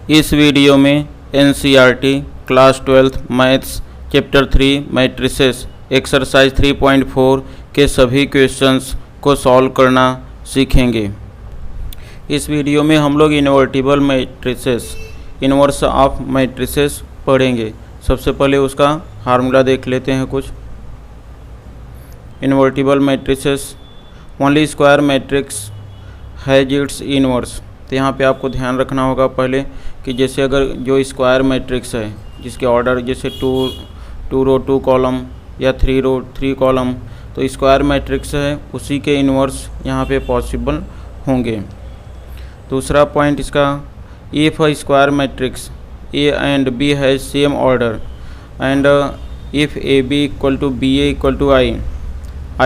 इस वीडियो में NCERT class 12 maths chapter 3 matrices exercise 3.4 के सभी क्वेश्चंस को सॉल्व करना सीखेंगे। इस वीडियो में हम लोग invertible matrices inverse of matrices पढ़ेंगे। सबसे पहले उसका फार्मूला देख लेते हैं कुछ। Invertible matrices only square matrix has its inverse. तो यहाँ पे आपको ध्यान रखना होगा पहले कि जैसे अगर जो स्क्वायर मैट्रिक्स है जिसके ऑर्डर जैसे टू रो 2 कॉलम या 3 रो 3 कॉलम, तो स्क्वायर मैट्रिक्स है उसी के इन्वर्स यहाँ पे पॉसिबल होंगे। दूसरा पॉइंट इसका, if a square matrix A and B has same order and if A B equal to B A equal to I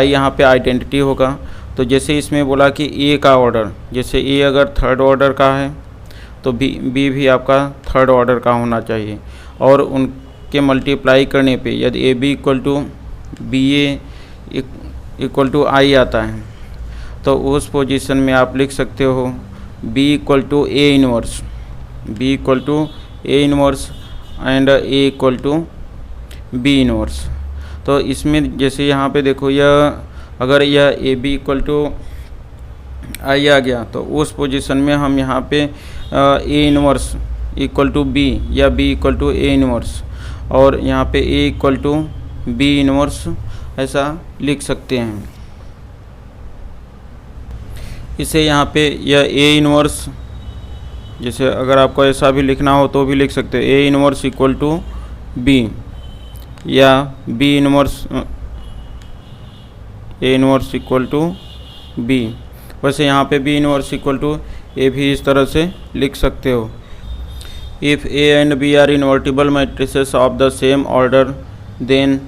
यहाँ पे आइडेंटिटी होगा। तो जैसे इसमें बोला कि ए का ऑर्डर, जैसे ए अगर थर्ड ऑर्डर का है तो बी भी आपका थर्ड ऑर्डर का होना चाहिए, और उनके मल्टीप्लाई करने पे यदि A B equal to B A equal to I आता है तो उस पोजीशन में आप लिख सकते हो B equal to A inverse, B equal to A inverse and A equal to B inverse. तो इसमें जैसे यहाँ पे देखो यह अगर यह A B equal to I आ गया तो उस पोजीशन में हम यहाँ पे A inverse equal to B या B equal to A inverse और यहाँ पे A equal to B inverse ऐसा लिख सकते हैं। इसे यहाँ पे यह ए इनवर्स, जैसे अगर आपको ऐसा भी लिखना हो तो भी लिख सकते हैं A inverse equal to B या B inverse A inverse equal to B. वैसे यहाँ पे B inverse equal to A भी इस तरह से लिख सकते हो। If A and B are invertible matrices of the same order then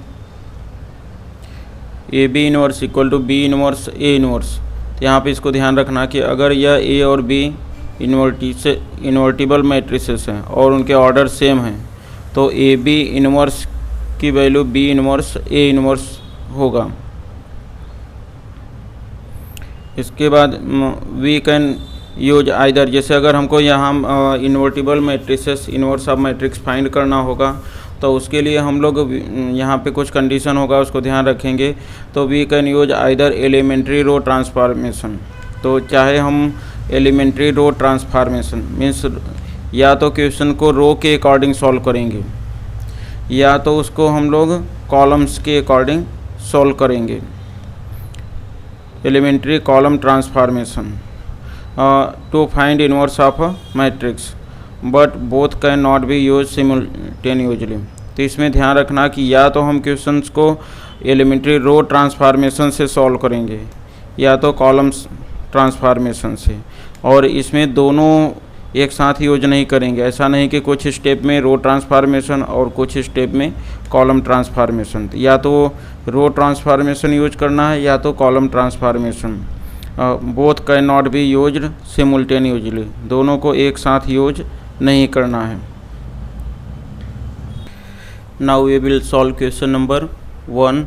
A B inverse equal to B inverse A inverse. तो यहाँ पे इसको ध्यान रखना कि अगर यह ए और बी इन्वर्टिबल मैट्रिसेस हैं और उनके ऑर्डर सेम हैं तो ए बी इनवर्स की value B inverse A inverse होगा। इसके बाद वी कैन यूज आइदर, जैसे अगर हमको यहाँ invertible matrices inverse of matrix find करना होगा तो उसके लिए हम लोग यहाँ पे कुछ कंडीशन होगा उसको ध्यान रखेंगे। तो we can use either elementary row transformation. तो चाहे हम एलिमेंट्री रो ट्रांसफॉर्मेशन मीन्स या तो क्वेश्चन को रो के अकॉर्डिंग सॉल्व करेंगे या तो उसको हम लोग कॉलम्स के अकॉर्डिंग सॉल्व करेंगे। Elementary column transformation to find inverse of a matrix but both can not be use simultaneously. तो इसमें ध्यान रखना कि या तो हम क्वेश्चंस को एलिमेंट्री रो ट्रांसफॉर्मेशन से सॉल्व करेंगे या तो कॉलम्स ट्रांसफॉर्मेशन से, और इसमें दोनों एक साथ यूज नहीं करेंगे। ऐसा नहीं कि कुछ स्टेप में रो ट्रांसफॉर्मेशन और कुछ स्टेप में कॉलम ट्रांसफॉर्मेशन। या तो रो ट्रांसफॉर्मेशन यूज करना है या तो column transformation. Both can not be used simultaneously, दोनों को एक साथ यूज नहीं करना है। Now we will solve question number 1।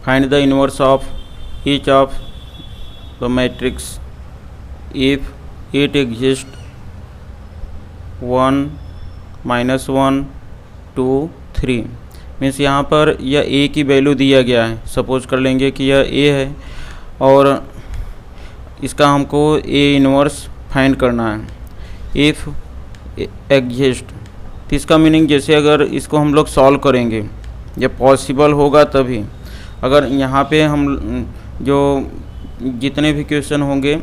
Find the inverse of each of the matrix if it exists 1 -1 2 3। Means यहाँ पर यह a की वैल्यू दिया गया है। सपोज कर लेंगे कि यह a है और इसका हमको a इनवर्स फाइंड करना है। इफ़ एग्जिस्ट, तो इसका मीनिंग जैसे अगर इसको हम लोग सॉल्व करेंगे जब पॉसिबल होगा तभी। अगर यहाँ पे हम जो जितने भी क्वेश्चन होंगे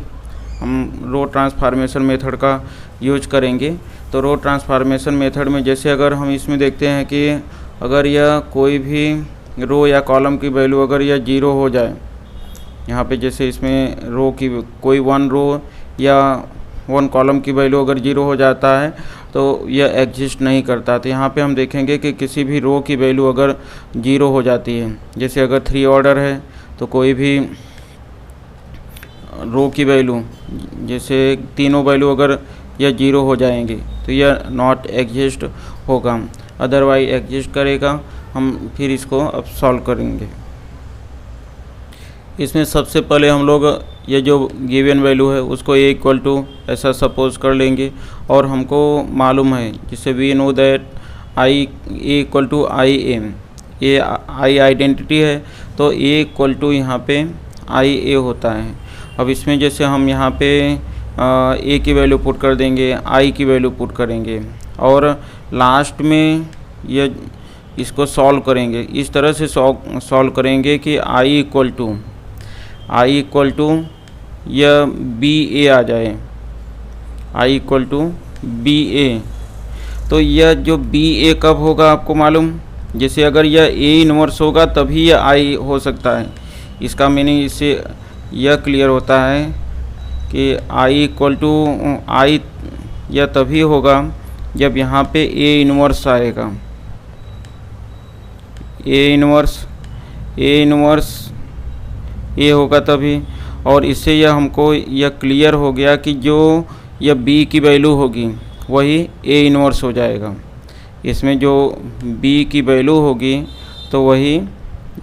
हम रो ट्रांसफॉर्मेशन मेथड का यूज करेंगे। तो रो ट्रांसफॉर्मेशन मेथड में जैसे अगर हम इसमें देखते हैं कि अगर यह कोई भी रो या कॉलम की वैल्यू अगर यह 0 हो जाए, यहाँ पे जैसे इसमें रो की कोई 1 रो या 1 कॉलम की वैल्यू अगर 0 हो जाता है तो यह एग्जिस्ट नहीं करता। तो यहाँ पे हम देखेंगे कि किसी भी रो की वैल्यू अगर 0 हो जाती है, जैसे अगर 3 ऑर्डर है तो कोई भी रो की वैल्यू जैसे तीनों वैल्यू अगर यह 0 हो जाएंगे तो यह नॉट एग्जिस्ट होगा, अदरवाइज एग्जिस्ट करेगा। हम फिर इसको अब सॉल्व करेंगे। इसमें सबसे पहले हम लोग ये जो गिवन वैल्यू है उसको ए इक्वल टू ऐसा सपोज कर लेंगे, और हमको मालूम है जिससे we know that I A equal to I M, ये आई आइडेंटिटी है तो ए इक्वल टू यहाँ पे आई ए होता है। अब इसमें जैसे हम यहाँ पे ए की वैल्यू पुट कर देंगे, आई की वैल्यू पुट करेंगे, और लास्ट में ये इसको सॉल्व करेंगे। इस तरह से सॉल्व करेंगे कि आई इक्वल टू यह बी ए आ जाए, आई इक्वल टू बी ए। तो यह जो बी ए कब होगा आपको मालूम, जैसे अगर यह ए इनवर्स होगा तभी यह आई हो सकता है। इसका मीनिंग इससे यह क्लियर होता है कि आई इक्वल टू आई यह तभी होगा जब यहाँ पे ए इनवर्स आएगा, ए इनवर्स ए होगा तभी। और इससे यह हमको यह क्लियर हो गया कि जो यह बी की वैल्यू होगी वही ए इनवर्स हो जाएगा। इसमें जो बी की वैल्यू होगी तो वही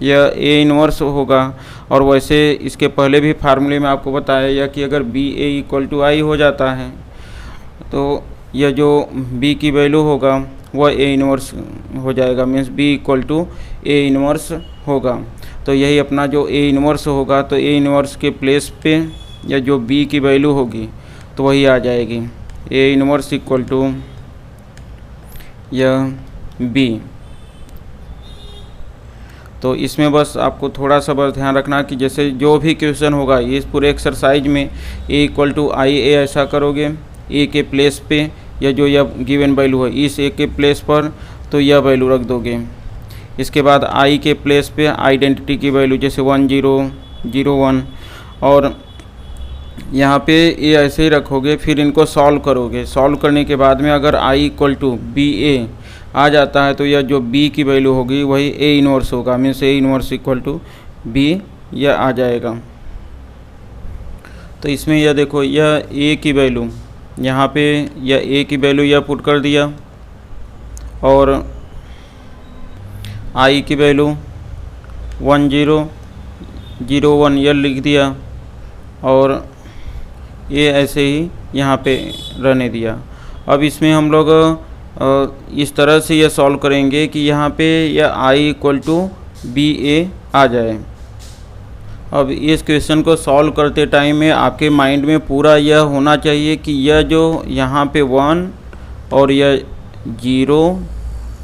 यह ए इनवर्स होगा। और वैसे इसके पहले भी फार्मूले में आपको बताया या कि अगर बी ए इक्वल टू आई हो जाता है तो यह जो बी की वैल्यू होगा वह ए इनवर्स हो जाएगा, means B equal to A inverse होगा। तो यही अपना जो ए इनवर्स होगा तो ए इनवर्स के प्लेस पे या जो बी की वैल्यू होगी तो वही आ जाएगी, ए इनवर्स इक्वल टू यह बी। तो इसमें बस आपको थोड़ा सा बस ध्यान रखना कि जैसे जो भी क्वेश्चन होगा इस पूरे एक्सरसाइज में ए इक्वल टू आई ए ऐसा करोगे, ए के प्लेस पे या जो यह गिवन वैल्यू है इस ए के प्लेस पर तो यह वैल्यू रख दोगे। इसके बाद आई के प्लेस पे आइडेंटिटी की वैल्यू जैसे 1 0 0 1, और यहाँ पे ए ऐसे ही रखोगे। फिर इनको सॉल्व करोगे, सॉल्व करने के बाद में अगर आई इक्वल टू बी ए आ जाता है तो यह जो बी की वैल्यू होगी वही ए इनवर्स होगा, means A inverse equal to B यह आ जाएगा। तो इसमें यह देखो यह ए की वैल्यू यहाँ पे यह ए की वैल्यू यह पुट कर दिया, और आई की वैल्यू 1 0 0 1 यह लिख दिया, और ये ऐसे ही यहाँ पे रहने दिया। अब इसमें हम लोग इस तरह से यह सॉल्व करेंगे कि यहाँ पे यह आई इक्वल टू बी ए आ जाए। अब इस क्वेश्चन को सॉल्व करते टाइम में आपके माइंड में पूरा यह होना चाहिए कि यह जो यहाँ पे 1 और यह 0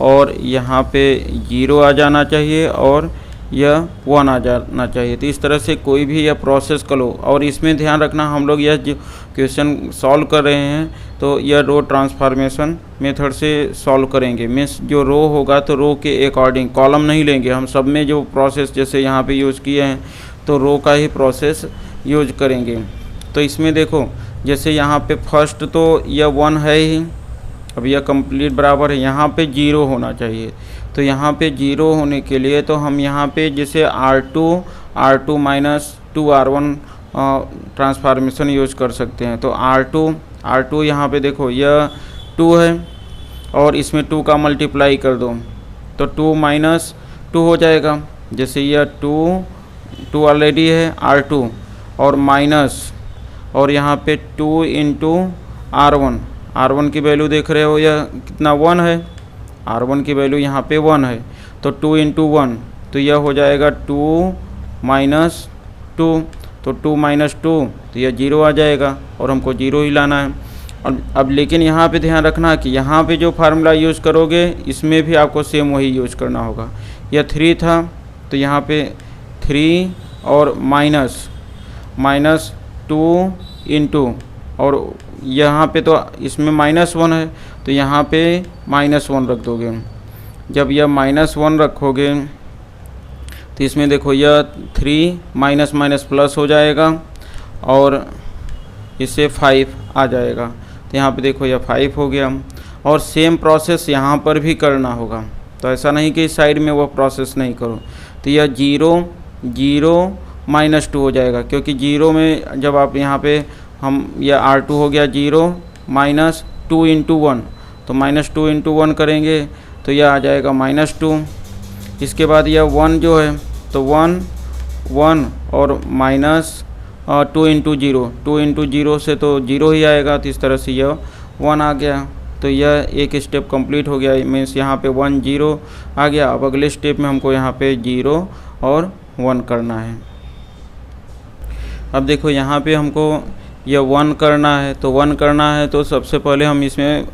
और यहाँ पे 0 आ जाना चाहिए और यह 1 आ जाना चाहिए। तो इस तरह से कोई भी यह प्रोसेस करो। और इसमें ध्यान रखना हम लोग यह जो क्वेश्चन सॉल्व कर रहे हैं तो यह रो ट्रांसफॉर्मेशन मेथड से सॉल्व करेंगे, मीन्स जो रो होगा तो रो के अकॉर्डिंग कॉलम नहीं लेंगे हम, सब में जो प्रोसेस जैसे यहाँ पे यूज़ किए हैं तो रो का ही प्रोसेस यूज करेंगे। तो इसमें देखो जैसे यहाँ पे फर्स्ट तो यह 1 है ही, अब यह कंप्लीट बराबर है, यहाँ पे 0 होना चाहिए। तो यहाँ पे 0 होने के लिए तो हम यहाँ पे जैसे R2 minus 2R1 transformation use कर सकते हैं। तो R2 यहाँ पे देखो यह 2 है और इसमें 2 का मल्टीप्लाई कर दो तो 2 माइनस 2 हो जाएगा। जैसे यह 2 ऑलरेडी है R2 और माइनस और यहाँ पे 2 इंटू R1 की वैल्यू देख रहे हो यह कितना 1 है, R1 की वैल्यू यहाँ पे 1 है। तो 2 इंटू 1 तो यह हो जाएगा 2 माइनस 2, तो 2 माइनस 2 तो यह 0 आ जाएगा और हमको 0 ही लाना है। अब लेकिन यहाँ पे ध्यान रखना कि यहाँ पे जो फार्मूला यूज़ करोगे इसमें भी आपको सेम वही यूज़ करना होगा। यह 3 था तो यहाँ पे 3 और माइनस 2 इंटू और यहाँ पे तो इसमें -1 है तो यहाँ पे -1 रख दोगे। जब यह -1 रखोगे तो इसमें देखो यह 3 माइनस प्लस हो जाएगा और इससे 5 आ जाएगा। तो यहाँ पे देखो यह 5 हो गया और सेम प्रोसेस यहाँ पर भी करना होगा। तो ऐसा नहीं कि इस साइड में वो प्रोसेस नहीं करो। तो यह 0 -2 हो जाएगा क्योंकि 0 में जब आप यहाँ पे हम यह R2 हो गया 0 माइनस 2 इंटू 1 तो -2 इंटू 1 करेंगे तो यह आ जाएगा -2। इसके बाद यह 1 जो है तो 1 और 2 इंटू ज़ीरो, 2 इंटू ज़ीरो से तो ज़ीरो ही आएगा, तो इस तरह से यह 1 आ गया। तो यह एक स्टेप कंप्लीट हो गया, मीन्स यहाँ पे 1 0 आ गया। अब अगले स्टेप में हमको यहाँ पे 0 और 1 करना है। अब देखो यहाँ पे हमको यह 1 करना है, तो 1 करना है तो सबसे पहले हम इसमें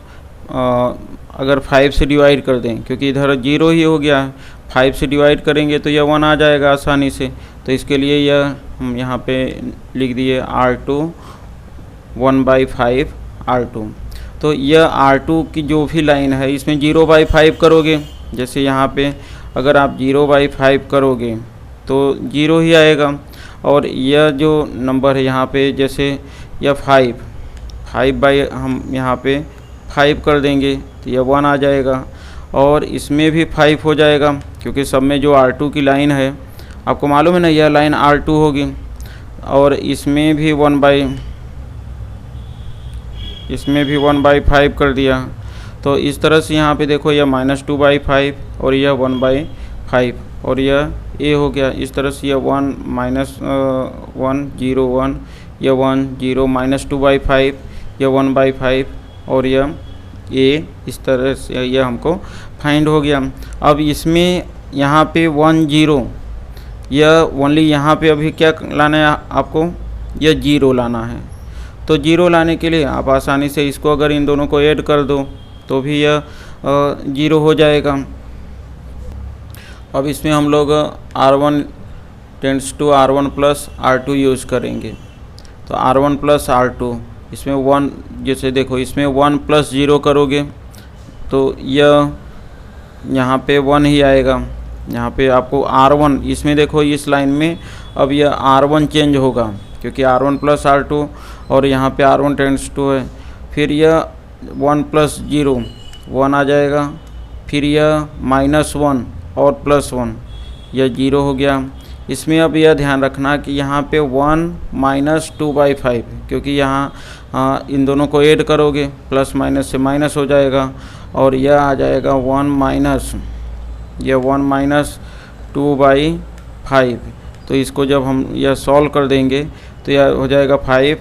अगर 5 से डिवाइड कर दें, क्योंकि इधर 0 ही हो गया है, 5 से डिवाइड करेंगे तो यह 1 आ जाएगा आसानी से। तो इसके लिए यह हम यहाँ पे लिख दिए R2 1/5 R2। तो यह R2 की जो भी लाइन है इसमें 0/5 करोगे, जैसे यहाँ पे अगर आप 0/5 करोगे तो 0 ही आएगा। और यह जो नंबर है यहाँ पे, जैसे यह 5 बाई हम यहाँ पे 5 कर देंगे तो यह 1 आ जाएगा। और इसमें भी 5 हो जाएगा, क्योंकि सब में जो R2 की लाइन है, आपको मालूम है ना, यह लाइन R2 होगी। और इसमें भी 1/5 कर दिया। तो इस तरह से यहाँ पे देखो यह -2/5 और यह 1/5 और यह A हो गया। इस तरह से यह 1 -1 0 1, यह 1 0 -2/5, यह 1/5 और यह A। इस तरह से यह हमको फाइंड हो गया। अब इसमें यहाँ पे 1 0, यह ओनली यहाँ पे अभी क्या लाना है आपको, यह 0 लाना है। तो 0 लाने के लिए आप आसानी से इसको अगर इन दोनों को ऐड कर दो तो भी यह 0 हो जाएगा। अब इसमें हम लोग R1 tends to R1 plus R2 use करेंगे। तो R1 प्लस R2, इसमें 1, जैसे देखो इसमें 1 प्लस 0 करोगे तो यह यहाँ पे 1 ही आएगा। यहाँ पे आपको R1, इसमें देखो इस लाइन में अब यह R1 चेंज होगा, क्योंकि R1 प्लस R2 और यहाँ पे R1 टेंड्स टू है। फिर यह 1 प्लस 0 1 आ जाएगा। फिर यह -1 और +1, यह 0 हो गया। इसमें अब यह ध्यान रखना कि यहाँ पे 1 -2/5, क्योंकि यहाँ इन दोनों को ऐड करोगे प्लस माइनस से माइनस हो जाएगा और यह आ जाएगा 1 -2/5। तो इसको जब हम यह सॉल्व कर देंगे तो यह हो जाएगा 5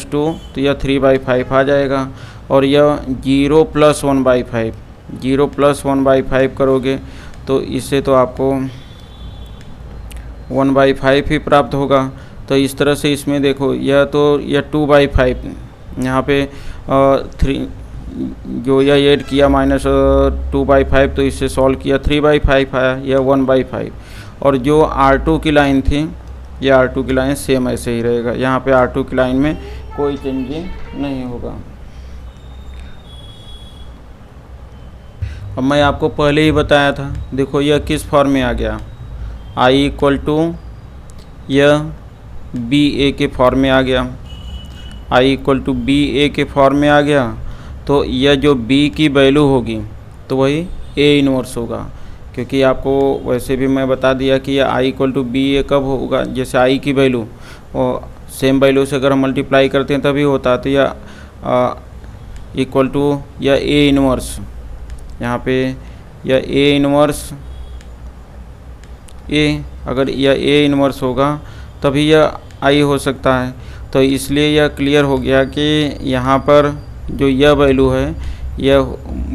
- 2, तो यह 3/5 आ जाएगा। और यह 0 + 1/5, 0 + 1/5 करोगे तो इससे तो आपको 1/5 ही प्राप्त होगा। तो इस तरह से इसमें देखो यह 2/5, यहाँ पे 3 जो यह ऐड किया -2/5, तो इससे सॉल्व किया 3/5 आया, यह 1/5। और जो R2 की लाइन थी, यह R2 की लाइन सेम ऐसे ही रहेगा। यहाँ पे R2 की लाइन में कोई चेंजिंग नहीं होगा। अब मैं आपको पहले ही बताया था, देखो यह किस फॉर्म में आ गया, I = यह BA के फॉर्म में आ गया। I = BA के फॉर्म में आ गया। तो यह जो B की वैल्यू होगी तो वही A इन्वर्स होगा, क्योंकि आपको वैसे भी मैं बता दिया कि यह I = BA कब होगा, जैसे I की वैल्यू और सेम वैल्यू से अगर हम मल्टीप्लाई करते हैं तभी होता है। तो यह = यह A इन्वर्स, यहाँ पे यह A इन्वर्स A, अगर यह A इन्वर्स होगा तभी यह I हो सकता है। तो इसलिए यह क्लियर हो गया कि यहाँ पर जो यह वैल्यू है, यह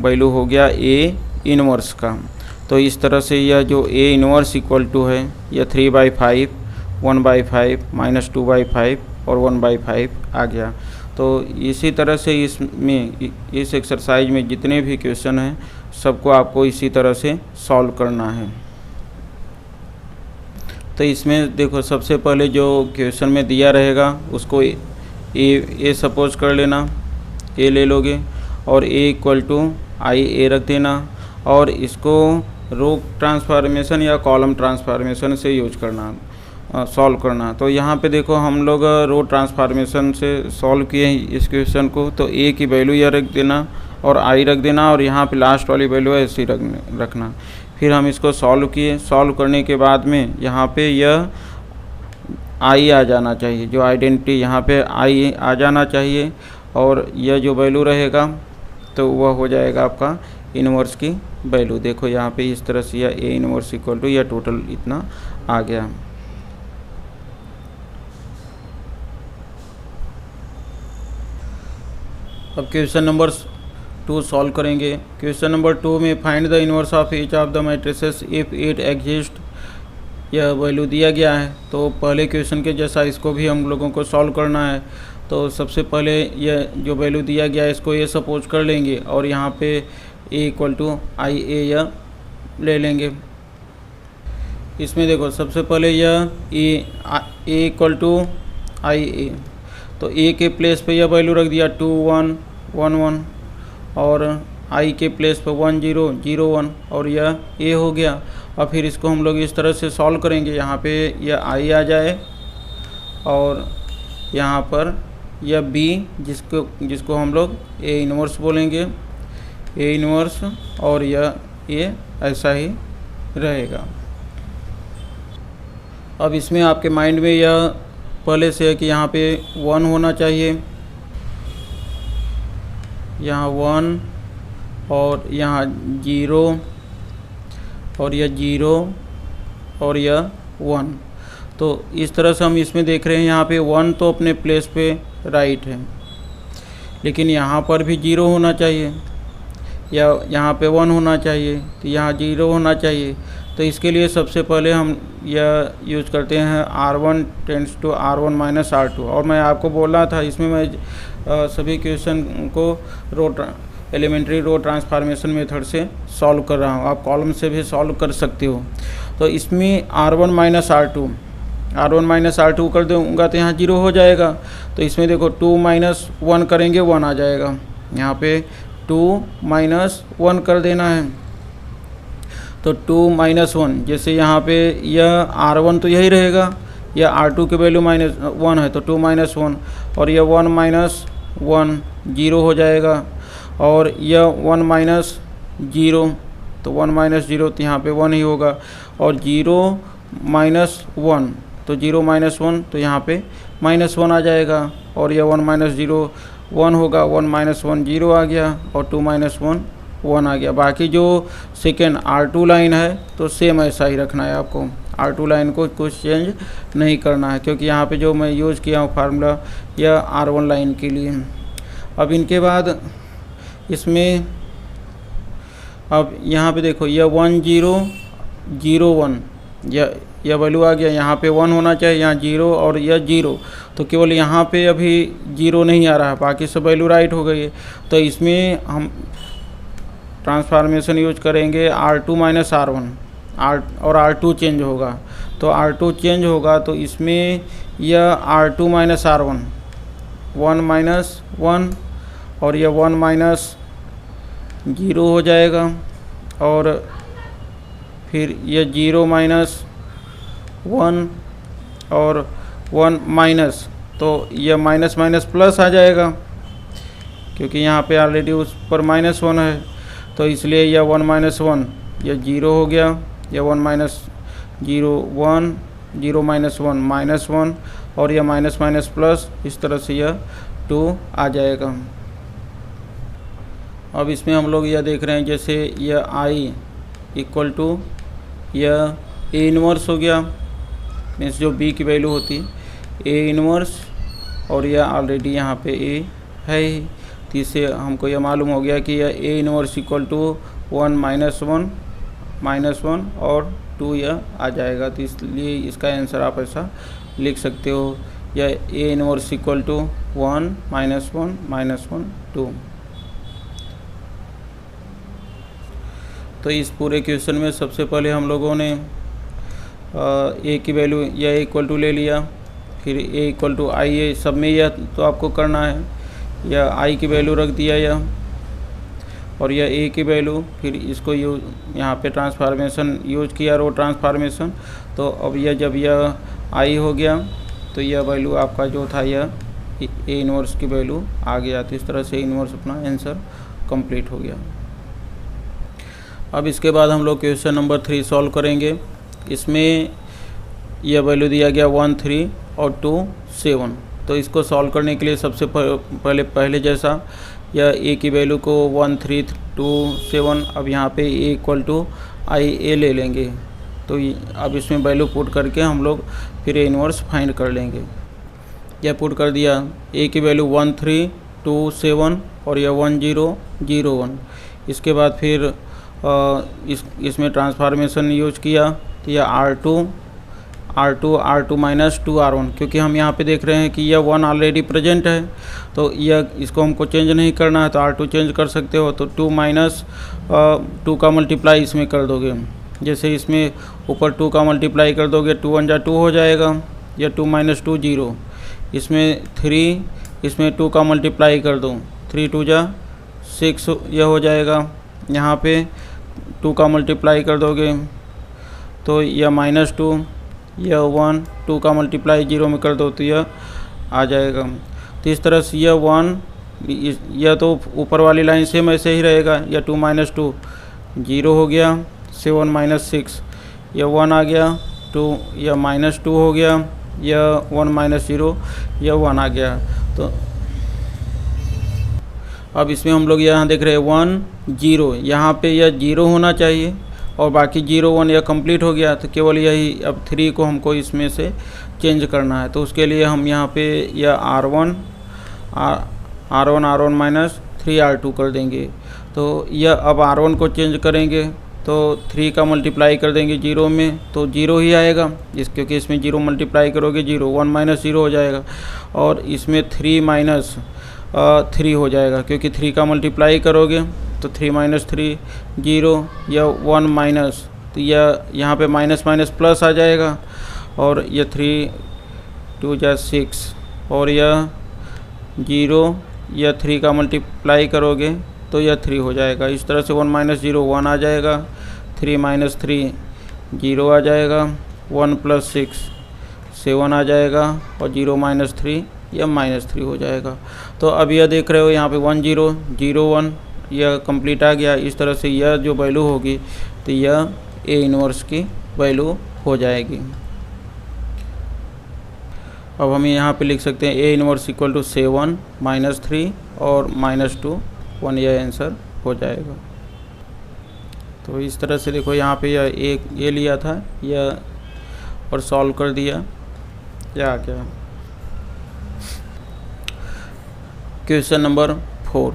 वैल्यू हो गया A इन्वर्स का। तो इस तरह से यह जो A इन्वर्स = है, यह 3/5, 1/5, -2/5 और 1/5 आ गया। तो इसी तरह से इसमें इस एक्सरसाइज में जितने भी क्वेश्चन हैं सबको आपको इसी तरह से सॉल्व करना है। तो इसमें देखो सबसे पहले जो क्वेश्चन में दिया रहेगा उसको ए सपोज कर लेना, ए ले लोगे और A = IA रख देना और इसको रो ट्रांसफॉर्मेशन या कॉलम ट्रांसफॉर्मेशन से यूज करना, सॉल्व करना। तो यहाँ पे देखो हम लोग रो ट्रांसफॉर्मेशन से सॉल्व किए हैं इस क्वेश्चन को। तो A की वैल्यू यह रख देना और I रख देना और यहाँ पे लास्ट वाली वैल्यू है ऐसी रखना। फिर हम इसको सॉल्व किए, सॉल्व करने के बाद में यहाँ पे यह I आ जाना चाहिए, जो आइडेंटिटी यहाँ पे I आ जाना चाहिए और यह जो वैल्यू रहेगा तो वह हो जाएगा आपका इन्वर्स की वैल्यू। देखो यहाँ पे इस तरह से यह A इन्वर्स = यह टोटल इतना आ गया। अब क्वेश्चन नंबर 2 सॉल्व करेंगे। क्वेश्चन नंबर 2 में find the inverse of each of the matrices if it exist, यह वैल्यू दिया गया है। तो पहले क्वेश्चन के जैसा इसको भी हम लोगों को सॉल्व करना है। तो सबसे पहले यह जो वैल्यू दिया गया है इसको ये सपोज कर लेंगे और यहाँ पे a इक्वल टू आई ए यह ले लेंगे। इसमें देखो सबसे पहले यह ए इक्वल टू आई ए, तो a के प्लेस पे यह वैल्यू रख दिया 2 1 1 1 और i के प्लेस पे 1 0 0 1 और यह a हो गया। और फिर इसको हम लोग इस तरह से सॉल्व करेंगे, यहाँ पे यह i आ जाए और यहाँ पर यह b जिसको हम लोग a इनवर्स बोलेंगे, a इनवर्स, और यह a ऐसा ही रहेगा। अब इसमें आपके माइंड में यह पहले से है कि यहाँ पे 1 होना चाहिए, यहाँ 1 और यहाँ 0 और यह 0 और यह 1। तो इस तरह से हम इसमें देख रहे हैं यहाँ पे 1 तो अपने प्लेस पे राइट है, लेकिन यहाँ पर भी 0 होना चाहिए या यहाँ पे 1 होना चाहिए, तो यहाँ 0 होना चाहिए। तो इसके लिए सबसे पहले हम यह यूज करते हैं R1 tends to R1 minus R2। और मैं आपको बोल रहा था इसमें मैं सभी क्वेश्चन को एलिमेंट्री रो ट्रांसफॉर्मेशन मेथड से सॉल्व कर रहा हूँ, आप कॉलम से भी सॉल्व कर सकते हो। तो इसमें R1 माइनस R2 कर दूँगा तो यहाँ 0 हो जाएगा। तो इसमें देखो 2 माइनस 1 करेंगे 1 आ जाएगा, यहाँ पे 2 माइनस 1 कर देना है। तो 2 माइनस 1, जैसे यहाँ पे यह R1 तो यही रहेगा, यह R2 की वैल्यू -1 है तो 2 माइनस 1 और यह 1 माइनस 1 0 हो जाएगा और यह 1 माइनस 0 तो 1 माइनस 0 तो यहाँ पे 1 ही होगा और 0 माइनस 1 तो 0 माइनस 1 तो यहाँ पे -1 आ जाएगा और यह 1 माइनस 0 1 होगा, 1 माइनस 1 0 आ गया और 2 माइनस 1 1 आ गया। बाकी जो सेकेंड R2 लाइन है तो सेम ऐसा ही रखना है आपको, R2 लाइन को कुछ चेंज नहीं करना है, क्योंकि यहाँ पे जो मैं यूज़ किया हूँ फार्मूला यह R1 लाइन के लिए। अब इनके बाद इसमें अब यहाँ पे देखो यह 1 0 0 1 यह वैल्यू आ गया, यहाँ पे 1 होना चाहिए, यहाँ 0 और यह 0, तो केवल यहाँ पे अभी 0 नहीं आ रहा है, बाकी सब वैल्यू राइट हो गई है। तो इसमें हम ट्रांसफॉर्मेशन यूज करेंगे R2 माइनस R1 और R2 चेंज होगा। तो R2 चेंज होगा तो इसमें यह R2 माइनस R1 1 माइनस 1 और यह 1 माइनस 0 हो जाएगा और फिर यह 0 माइनस 1 और 1 माइनस, तो यह माइनस माइनस प्लस आ जाएगा क्योंकि यहाँ पे ऑलरेडी उस पर -1 है, तो इसलिए यह 1 माइनस 1 यह 0 हो गया, यह 1 माइनस 0 1 0 माइनस 1 -1 और यह माइनस माइनस प्लस, इस तरह से यह 2 आ जाएगा। अब इसमें हम लोग यह देख रहे हैं जैसे यह I इक्वल टू यह A इनवर्स हो गया, मीन्स जो B की वैल्यू होती A इनवर्स और यह ऑलरेडी यहाँ पे A है ही, तो इससे हमको यह मालूम हो गया कि यह A inverse equal to 1 minus 1 और 2 यह आ जाएगा। तो इसलिए इसका आंसर आप ऐसा लिख सकते हो, यह A inverse equal to 1 minus 1 2। तो इस पूरे क्वेश्चन में सबसे पहले हम लोगों ने A की वैल्यू यह इक्वल टू ले लिया, फिर A इक्वल टू आई ए, सब में यह तो आपको करना है, यह I की वैल्यू रख दिया यह और यह A की वैल्यू, फिर इसको यहाँ पे ट्रांसफॉर्मेशन यूज किया रो ट्रांसफॉर्मेशन। तो अब यह जब यह I हो गया तो यह वैल्यू आपका जो था यह A इनवर्स की वैल्यू आ गया। तो इस तरह से इनवर्स अपना आंसर कंप्लीट हो गया। अब इसके बाद हम लोग क्वेश्चन नंबर 3 सॉल्व करेंगे। इसमें यह वैल्यू दिया गया 1 3 और 2 7। तो इसको सॉल्व करने के लिए सबसे पहले जैसा यह A की वैल्यू को 1 3 2 7, अब यहाँ पे A इक्वल टू आई ए ले लेंगे। तो अब इसमें वैल्यू पुट करके हम लोग फिर A इनवर्स फाइंड कर लेंगे। यह पुट कर दिया, A की वैल्यू 1 3 2 7 और यह 1 0 0 1। इसके बाद फिर इसमें ट्रांसफॉर्मेशन यूज किया तो यह R2 माइनस 2 R1, क्योंकि हम यहाँ पे देख रहे हैं कि यह 1 ऑलरेडी प्रेजेंट है तो यह इसको हमको चेंज नहीं करना है, तो R2 चेंज कर सकते हो। तो 2 माइनस 2 का मल्टीप्लाई इसमें कर दोगे, जैसे इसमें ऊपर 2 का मल्टीप्लाई कर दोगे 2 1 जा 2 हो जाएगा, या 2 माइनस 2 0। इसमें 3, इसमें 2 का मल्टीप्लाई कर दो 3 2 जा 6 यह हो जाएगा। यहाँ पे 2 का मल्टीप्लाई कर दोगे तो यह माइनस 2, यह 1, 2 का मल्टीप्लाई 0 में कर दो तो यह आ जाएगा। तो इस तरह से यह 1, यह तो ऊपर वाली लाइन सेम ऐसे ही रहेगा, यह 2 माइनस 2 0 हो गया, 7 माइनस 6 यह 1 आ गया, 2 यह माइनस 2 हो गया, यह 1 माइनस 0 यह 1 आ गया। तो अब इसमें हम लोग यहाँ देख रहे हैं 1 0, यहाँ पे यह 0 होना चाहिए और बाकी 0 1 यह कंप्लीट हो गया। तो केवल यही अब 3 को हमको इसमें से चेंज करना है, तो उसके लिए हम यहाँ पे यह R1 माइनस 3 R2 कर देंगे। तो यह अब R1 को चेंज करेंगे तो 3 का मल्टीप्लाई कर देंगे 0 में तो 0 ही आएगा, क्योंकि इसमें 0 मल्टीप्लाई करोगे 0, 1 माइनस 0 हो जाएगा। और इसमें 3 माइनस 3 हो जाएगा, क्योंकि 3 का मल्टीप्लाई करोगे तो 3 माइनस 3 0, या 1 माइनस, तो यह यहाँ पे माइनस माइनस प्लस आ जाएगा, और यह 3 2 जा 6, और यह 0, यह 3 का मल्टीप्लाई करोगे तो यह 3 हो जाएगा। इस तरह से 1 माइनस 0 1 आ जाएगा, 3 माइनस 3 0 आ जाएगा, 1 प्लस 6 7 आ जाएगा, और 0 माइनस 3 यह माइनस 3 हो जाएगा। तो अब यह देख रहे हो यहाँ पे 1 0 0 1 यह कंप्लीट आ गया। इस तरह से यह जो वैल्यू होगी तो यह A इनवर्स की वैल्यू हो जाएगी। अब हम यहाँ पे लिख सकते हैं A inverse equal to 7 minus 3 और माइनस 2 1, यह आंसर हो जाएगा। तो इस तरह से देखो यहाँ पे यह A लिया था यह और सॉल्व कर दिया, क्या क्या। क्वेश्चन नंबर 4,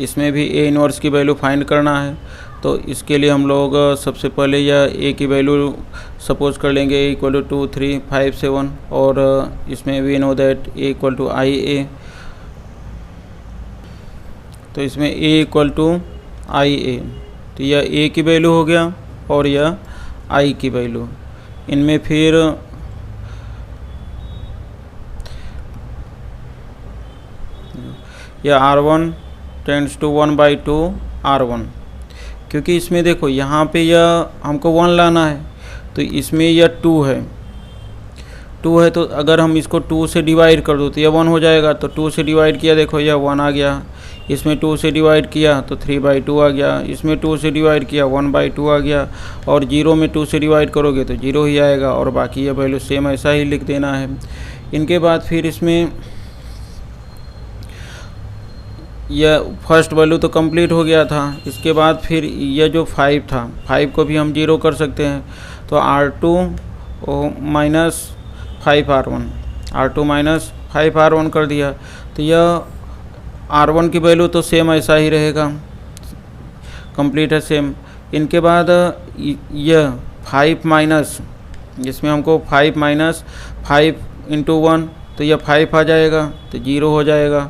इसमें भी A इनवर्स की वैल्यू फाइंड करना है। तो इसके लिए हम लोग सबसे पहले यह A की वैल्यू सपोज कर लेंगे A इक्वल टू 2 3 5 7, और इसमें we know that A equal to IA। तो इसमें A इक्वल टू IA, तो यह A की वैल्यू हो गया और यह I की वैल्यू। इनमें फिर यह R1 टेंड्स टू 1/2 R1, क्योंकि इसमें देखो यहाँ पे यह हमको 1 लाना है, तो इसमें यह 2 है, तो अगर हम इसको 2 से डिवाइड कर दो तो यह 1 हो जाएगा। तो 2 से डिवाइड किया, देखो यह 1 आ गया। इसमें 2 से डिवाइड किया तो 3/2 आ गया। इसमें 2 से डिवाइड किया 1/2 आ गया, और 0 में 2 से डिवाइड करोगे तो 0 ही आएगा, और बाकी यह वैल्यू सेम ऐसा ही लिख देना है। इनके बाद फिर इसमें यह फर्स्ट वैल्यू तो कंप्लीट हो गया था। इसके बाद फिर यह जो 5 था, 5 को भी हम 0 कर सकते हैं। तो R2 माइनस 5 R1 कर दिया, तो यह R1 की वैल्यू तो सेम ऐसा ही रहेगा, कंप्लीट है सेम। इनके बाद यह 5 माइनस, जिसमें हमको 5 माइनस 5 इंटू 1, तो यह 5 आ जाएगा, तो 0 हो जाएगा।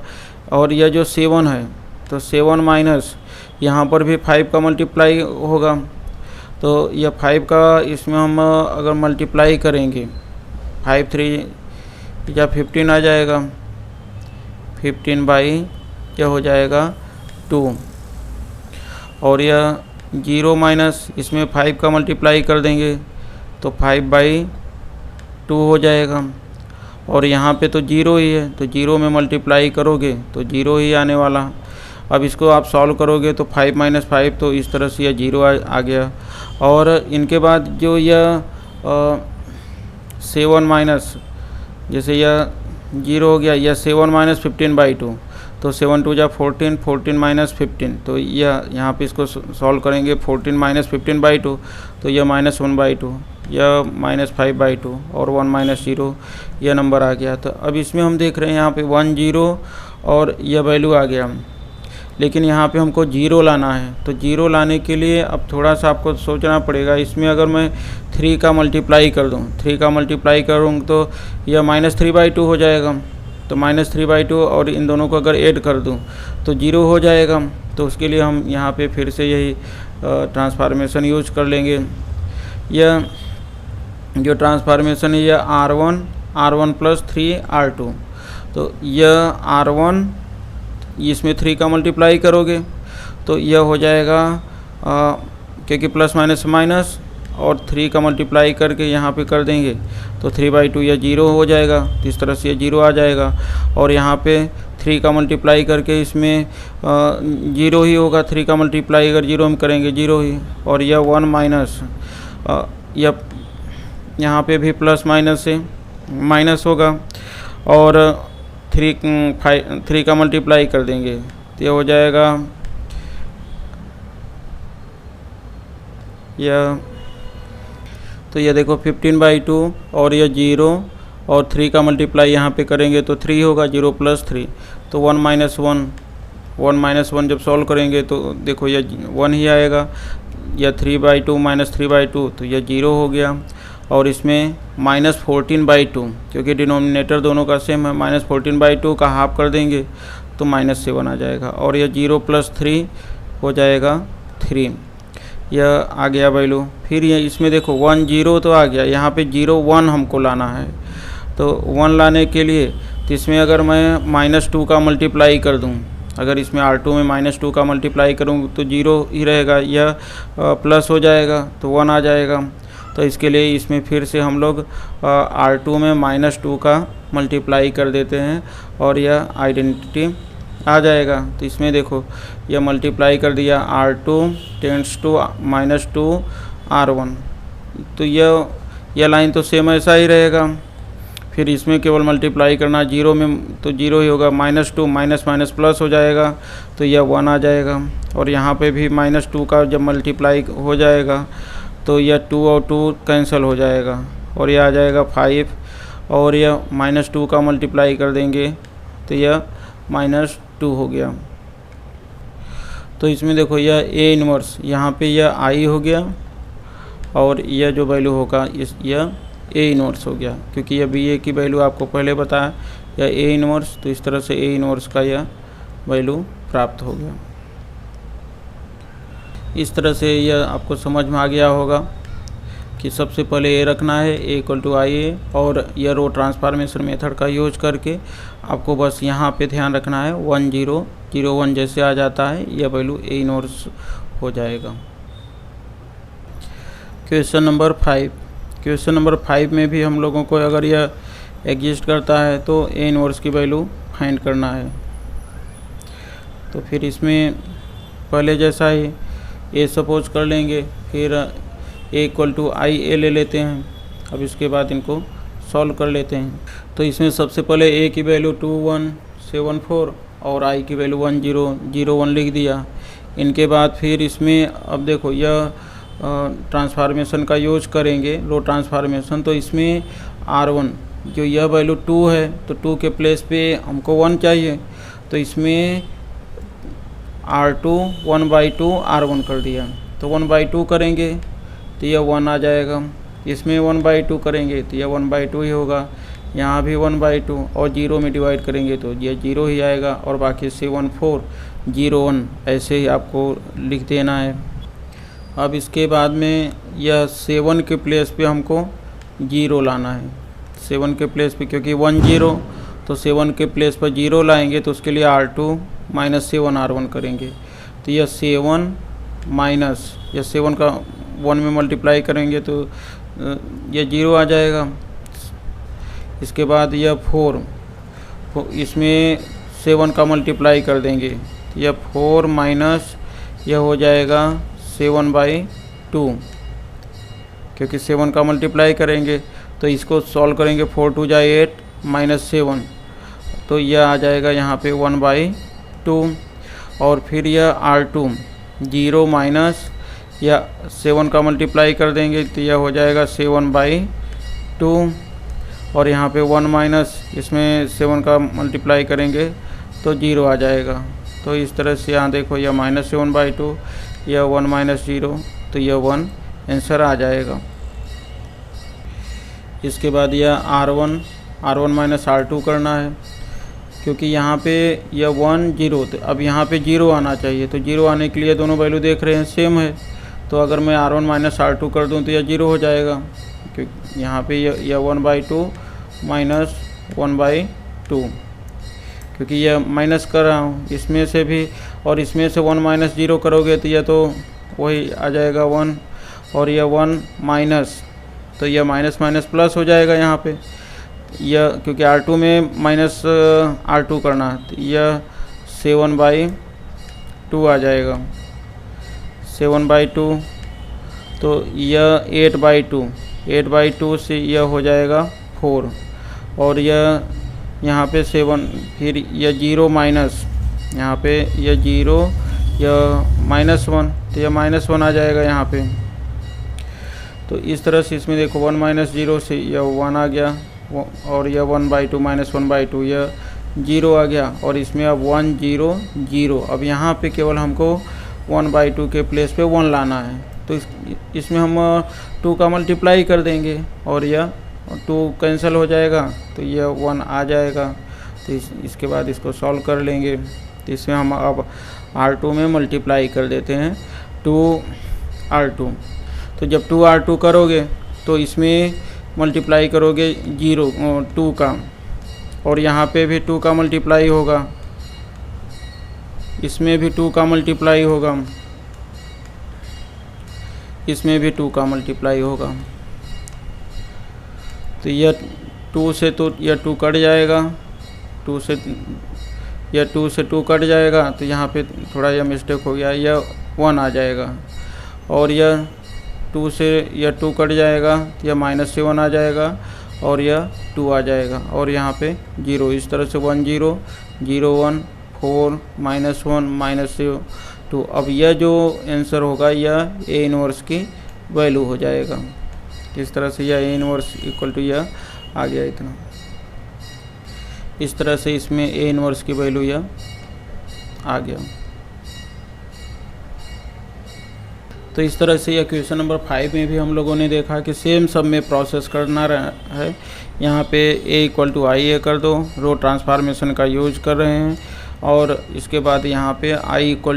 और यह जो 7 है, तो 7 माइनस यहाँ पर भी 5 का मल्टीप्लाई होगा, तो यह 5 का इसमें हम अगर मल्टीप्लाई करेंगे 5 3 या 15 आ जाएगा, 15 बाई क्या हो जाएगा 2, और यह 0 माइनस इसमें 5 का मल्टीप्लाई कर देंगे तो 5/2 हो जाएगा, और यहाँ पे तो 0 ही है, तो 0 में मल्टीप्लाई करोगे तो 0 ही आने वाला। अब इसको आप सॉल्व करोगे तो 5 माइनस 5, तो इस तरह से यह 0 आ गया। और इनके बाद जो यह 7 माइनस, जैसे यह 0 हो गया, यह 7 माइनस 15/2, तो 7 2 जा 14, 14 माइनस 15, तो यह यहाँ पे इसको सॉल्व करेंगे 14 माइनस 15/2, तो यह माइनस 1/2, यह माइनस 5/2, और 1 माइनस 0 यह नंबर आ गया। तो अब इसमें हम देख रहे हैं यहाँ पे 1 0 और यह वैल्यू आ गया। लेकिन यहाँ पे हमको 0 लाना है। तो 0 लाने के लिए अब थोड़ा सा आपको सोचना पड़ेगा। इसमें अगर मैं 3 का मल्टीप्लाई कर दूँ, 3 का मल्टीप्लाई करूँ तो यह -3/2 हो जाएगा। तो -3/2 और इन दोनों को अगर ऐड कर दूँ तो 0 हो जाएगा। तो उसके लिए हम यहाँ पे फिर से यही ट्रांसफॉर्मेशन यूज कर लेंगे। यह जो ट्रांसफॉर्मेशन है यह R1 + 3R2। तो यह R1 इसमें 3 का मल्टीप्लाई करोगे तो यह हो जाएगा क्योंकि प्लस माइनस माइनस और 3 का मल्टीप्लाई करके यहाँ पे कर देंगे तो 3/2 यह 0 हो जाएगा। तो इस तरह से यह 0 आ जाएगा। और यहाँ पे 3 का मल्टीप्लाई करके इसमें 0 ही होगा। 3 का मल्टीप्लाई अगर 0 में करेंगे 0 ही। और यह 1 माइनस यह यहाँ पे भी प्लस माइनस से माइनस होगा। और 3 का मल्टीप्लाई कर देंगे तो यह हो जाएगा यह, तो यह देखो 15/2 और यह 0 और 3 का मल्टीप्लाई यहाँ पे करेंगे तो 3 होगा। 0 + 3 तो 1 - 1 जब सॉल्व करेंगे तो देखो यह 1 ही आएगा। यह 3/2 - 3/2 तो यह 0 हो गया। और इसमें -14/2 क्योंकि डिनोमिनेटर दोनों का सेम है, -14/2 का हाफ कर देंगे तो -7 आ जाएगा। और यह 0 + 3 हो जाएगा 3। यह आ गया वैल्यू। फिर ये इसमें देखो 1 0 तो आ गया, यहाँ पे 0 1 हमको लाना है। तो 1 लाने के लिए तो इसमें अगर मैं -2 का मल्टीप्लाई कर दूँ, अगर इसमें R2 में -2 का मल्टीप्लाई करूँ तो 0 ही रहेगा। यह प्लस हो जाएगा तो 1 आ जाएगा। तो इसके लिए इसमें फिर से हम लोग R2 में -2 का मल्टीप्लाई कर देते हैं और यह आइडेंटिटी आ जाएगा। तो इसमें देखो यह मल्टीप्लाई कर दिया R2 टेंड्स टू -2 R1। तो यह लाइन तो सेम ऐसा ही रहेगा। फिर इसमें केवल मल्टीप्लाई करना 0 में तो 0 ही होगा। -2 माइनस प्लस हो जाएगा तो यह 1 आ जाएगा। और यहाँ पे भी -2 का जब मल्टीप्लाई हो जाएगा तो यह 2 और 2 कैंसिल हो जाएगा और यह आ जाएगा 5। और यह -2 का मल्टीप्लाई कर देंगे तो यह -2 हो गया। तो इसमें देखो यह A इन्वर्स, यहाँ पे यह I हो गया और यह जो वैल्यू होगा यह A इन्वर्स हो गया, क्योंकि यह BA की वैल्यू आपको पहले बताया यह A इन्वर्स। तो इस तरह से A इन्वर्स का यह वैल्यू प्राप्त हो गया। इस तरह से यह आपको समझ में आ गया होगा कि सबसे पहले A रखना है A = IA और यह रो ट्रांसफॉर्मेशन मेथड का यूज करके आपको बस यहाँ पे ध्यान रखना है 1 0 0 1 जैसे आ जाता है यह वैल्यू A इन्वर्स हो जाएगा। Question number 5। क्वेश्चन नंबर 5 में भी हम लोगों को अगर यह एग्जिस्ट करता है तो A इन्वर्स की वैल्यू फाइंड करना है। तो फिर इसमें पहले जैसा ही A सपोज कर लेंगे, फिर A = IA ले लेते हैं। अब इसके बाद इनको सॉल्व कर लेते हैं। तो इसमें सबसे पहले A की वैल्यू 2174 और I की वैल्यू 1001 लिख दिया। इनके बाद फिर इसमें अब देखो यह ट्रांसफॉर्मेशन का यूज करेंगे रो ट्रांसफॉर्मेशन। तो इसमें R1 जो यह वैल्यू 2 है तो 2 के प्लेस पे हमको 1 चाहिए। तो इसमें R2 1/2 R1 कर दिया। तो 1/2 करेंगे तो यह 1 आ जाएगा। इसमें 1/2 करेंगे तो यह 1/2 ही होगा। यहाँ भी 1/2 और 0 में डिवाइड करेंगे तो यह 0 ही आएगा। और बाकी 7401 ऐसे ही आपको लिख देना है। अब इसके बाद में यह 7 के प्लेस पे हमको 0 लाना है। 7 के प्लेस पे क्योंकि 1 0 तो 7 के प्लेस पर 0 लाएंगे तो उसके लिए R2 - 7 R1 करेंगे। तो यह 7 माइनस यह 7 का 1 में मल्टीप्लाई करेंगे तो यह 0 आ जाएगा। इसके बाद यह 4 इसमें 7 का मल्टीप्लाई कर देंगे तो यह 4 माइनस यह हो जाएगा 7/2, क्योंकि 7 का मल्टीप्लाई करेंगे तो इसको सॉल्व करेंगे 4 2 जा 8 -7 तो यह आ जाएगा यहाँ पे 1/2। और फिर यह R2 0 माइनस या 7 का मल्टीप्लाई कर देंगे तो यह हो जाएगा 7/2। और यहाँ पे 1 माइनस इसमें 7 का मल्टीप्लाई करेंगे तो 0 आ जाएगा। तो इस तरह से यहाँ देखो यह -1/2, यह 1 - 0, तो यह 1 आंसर आ जाएगा। इसके बाद यह R1 - R2 करना है, क्योंकि यहाँ पे यह 1 0, तो अब यहाँ पे 0 आना चाहिए। तो 0 आने के लिए दोनों वैल्यू देख रहे हैं सेम है, तो अगर मैं R1 - R2 कर दूँ तो यह 0 हो जाएगा, क्योंकि यहाँ पे यह 1/2 माइनस 1/2, क्योंकि यह माइनस कर रहा हूँ इसमें से भी, और इसमें से 1 - 0 करोगे तो यह तो वही आ जाएगा 1, और यह 1 माइनस, तो यह माइनस माइनस प्लस हो जाएगा यहाँ पे। यह क्योंकि R2 में माइनस R2 करना है, तो यह 7/2 आ जाएगा, 7/2, तो यह 8/2 से यह हो जाएगा 4, और यह यहाँ पे 7, फिर यह 0 माइनस, यहाँ पे यह 0, यह -1, तो यह -1 आ जाएगा यहाँ पे। तो इस तरह से इसमें देखो 1 - 0 से यह 1 आ गया, और यह 1/2 - 1/2 यह 0 आ गया, और इसमें अब 1 0 0। अब यहाँ पे केवल हमको 1/2 के प्लेस पे 1 लाना है, तो इसमें हम 2 का मल्टीप्लाई कर देंगे, और यह 2 कैंसिल हो जाएगा, तो यह 1 आ जाएगा। तो इसके बाद इसको सॉल्व कर लेंगे, तो इसमें हम अब R2 में मल्टीप्लाई कर देते हैं 2R2। तो जब 2R2 करोगे तो इसमें मल्टीप्लाई करोगे 2 का, और यहाँ पे भी 2 का मल्टीप्लाई होगा, इसमें भी 2 का मल्टीप्लाई होगा, इसमें भी 2 का मल्टीप्लाई होगा। तो यह 2 से तो यह 2 कट जाएगा, 2 से यह 2 से 2 कट जाएगा, तो यहाँ पे थोड़ा यह मिस्टेक हो गया, यह 1 आ जाएगा, और यह 2 से यह 2 कट जाएगा, तो यह -7 आ जाएगा, और यह 2 आ जाएगा, और यहाँ पे 0, इस तरह से 1 0 0 1 4 -1 -2। अब यह जो आंसर होगा यह A इनवर्स की वैल्यू हो जाएगा। इस तरह से यह A इनवर्स इक्वल टू यह आ गया इतना। इस तरह से इसमें A इनवर्स की वैल्यू यह आ गया। तो इस तरह से यह क्वेश्चन नंबर 5 में भी हम लोगों ने देखा कि सेम सब में प्रोसेस करना है। यहाँ पे A = IA कर दो, रो ट्रांसफॉर्मेशन का यूज कर रहे हैं, और इसके बाद यहाँ पे I =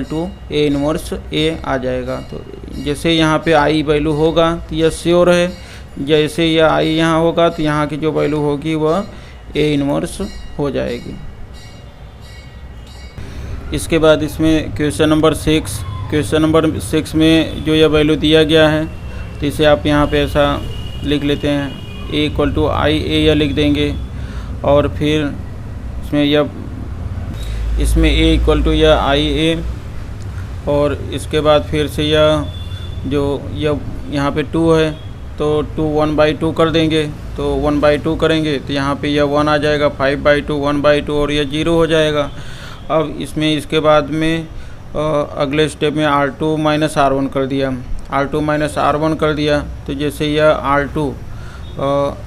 A इनवर्स A आ जाएगा। तो जैसे यहाँ पे I वैल्यू होगा तो यह श्योर है, जैसे यह I यहाँ होगा तो यहाँ की जो वैल्यू होगी वह A इनवर्स हो जाएगी। इसके बाद इसमें क्वेश्चन नंबर 6 में जो यह वैल्यू दिया गया है, तो इसे आप यहाँ पे ऐसा लिख लेते हैं, A = IA यह लिख देंगे, और फिर इसमें A = यह IA, और इसके बाद फिर से यह जो यहाँ पे 2 है, तो 2 1/2 कर देंगे, तो 1/2 करेंगे तो यहाँ पे यह 1 आ जाएगा, 5/2 1/2, और यह 0 हो जाएगा। अब इसमें इसके बाद में अगले स्टेप में R2 - R1 कर दिया, R2 - R1 कर दिया, तो जैसे यह R2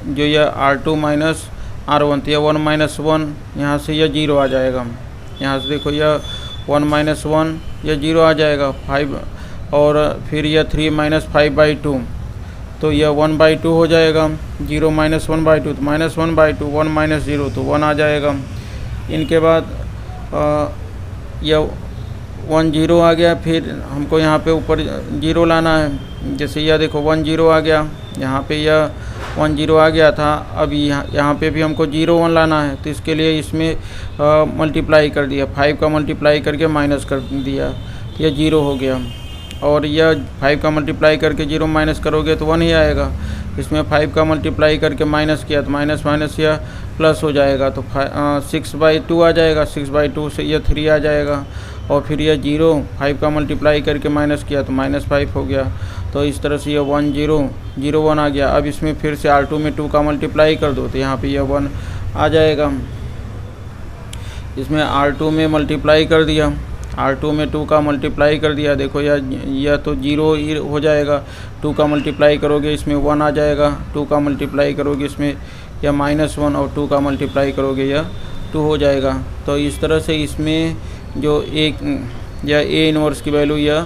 जो यह R2 - R1, तो यह 1 - 1, यहाँ से यह 0 आ जाएगा। यहाँ से देखो यह 1 - 1 यह 0 आ जाएगा, 5, और फिर यह 3 - 5/2, तो यह 1/2 हो जाएगा, 0 - 1/2 तो -1/2, 1 - 0 तो 1 आ जाएगा। इनके बाद यह 1 0 आ गया, फिर हमको यहाँ पे ऊपर 0 लाना है, जैसे यह देखो 1 0 आ गया, यहाँ पे यह 1 0 आ गया था, अब यहाँ पे भी हमको 0 1 लाना है, तो इसके लिए इसमें मल्टीप्लाई कर दिया, 5 का मल्टीप्लाई करके माइनस कर दिया, तो यह 0 हो गया, और यह 5 का मल्टीप्लाई करके 0 माइनस करोगे तो 1 ही आएगा। इसमें 5 का मल्टीप्लाई करके माइनस किया तो माइनस माइनस यह प्लस हो जाएगा, तो 6/2 आ जाएगा, 6/2 से यह 3 आ जाएगा, और फिर यह 0 5 का मल्टीप्लाई करके माइनस किया तो -5 हो गया। तो इस तरह से यह 1 0 0 1 आ गया। अब इसमें फिर से R2 में 2 का मल्टीप्लाई कर दो, तो यहाँ पे यह 1 आ जाएगा। इसमें R2 में मल्टीप्लाई कर दिया, R2 में 2 का मल्टीप्लाई कर दिया, देखो यह तो 0 ही हो जाएगा, 2 का मल्टीप्लाई करोगे इसमें 1 आ जाएगा, 2 का मल्टीप्लाई करोगे इसमें यह -1, और 2 का मल्टीप्लाई करोगे यह 2 हो जाएगा। तो इस तरह से इसमें जो एक या ए इनवर्स की वैल्यू यह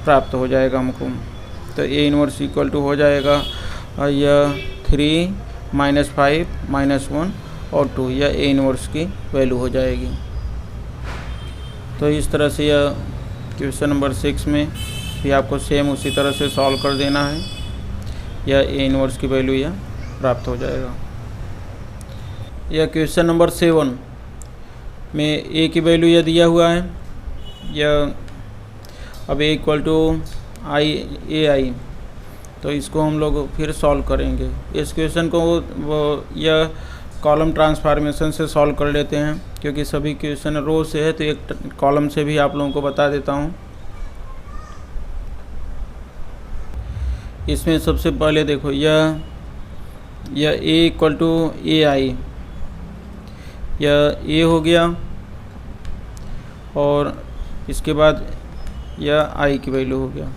प्राप्त हो जाएगा हमको। तो ए इनवर्स इक्वल टू हो जाएगा यह 3 -5 -1 और 2, यह ए इनवर्स की वैल्यू हो जाएगी। तो इस तरह से यह क्वेश्चन नंबर 6 में भी आपको सेम उसी तरह से सॉल्व कर देना है, यह ए इनवर्स की वैल्यू यह प्राप्त हो जाएगा। यह क्वेश्चन नंबर 7 में ए की वैल्यू यह दिया हुआ है, यह अब ए इक्वल टू आई, तो इसको हम लोग फिर सॉल्व करेंगे। इस क्वेश्चन को यह कॉलम ट्रांसफॉर्मेशन से सॉल्व कर लेते हैं, क्योंकि सभी क्वेश्चन रो से है, तो एक कॉलम से भी आप लोगों को बता देता हूँ। इसमें सबसे पहले देखो यह ए इक्वल टू ए आई, यह ए हो गया और इसके बाद यह आई की वैल्यू हो गया।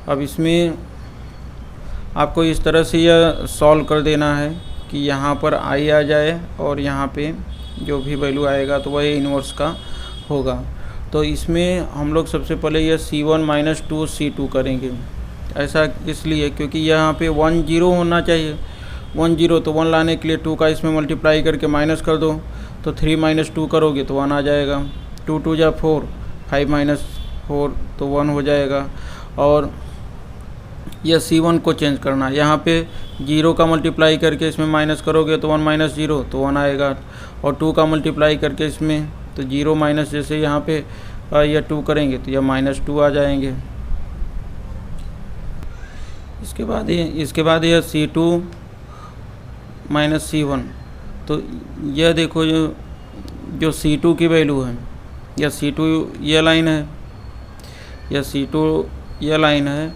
अब इसमें आपको इस तरह से यह सॉल्व कर देना है कि यहाँ पर आई आ जाए और यहाँ पे जो भी वैल्यू आएगा तो वह ए इनवर्स का होगा। तो इसमें हम लोग सबसे पहले यह C1 - 2 C2 करेंगे। ऐसा इसलिए क्योंकि यहाँ पे 1 0 होना चाहिए, 1 0, तो 1 लाने के लिए 2 का इसमें मल्टीप्लाई करके माइनस कर दो, तो 3 - 2 करोगे तो 1 आ जाएगा। 2 2 जा 4, 5 - 4 तो 1 हो जाएगा। और यह C1 को चेंज करना, यहाँ पे 0 का मल्टीप्लाई करके इसमें माइनस करोगे तो 1 - 0 तो 1 आएगा, और 2 का मल्टीप्लाई करके इसमें तो 0 माइनस जैसे यहाँ पे यह 2 करेंगे तो यह -2 आ जाएंगे। इसके बाद यह C2 - C1, तो यह देखो जो C2 की वैल्यू है, यह C2 यह लाइन है, यह C2 यह लाइन है,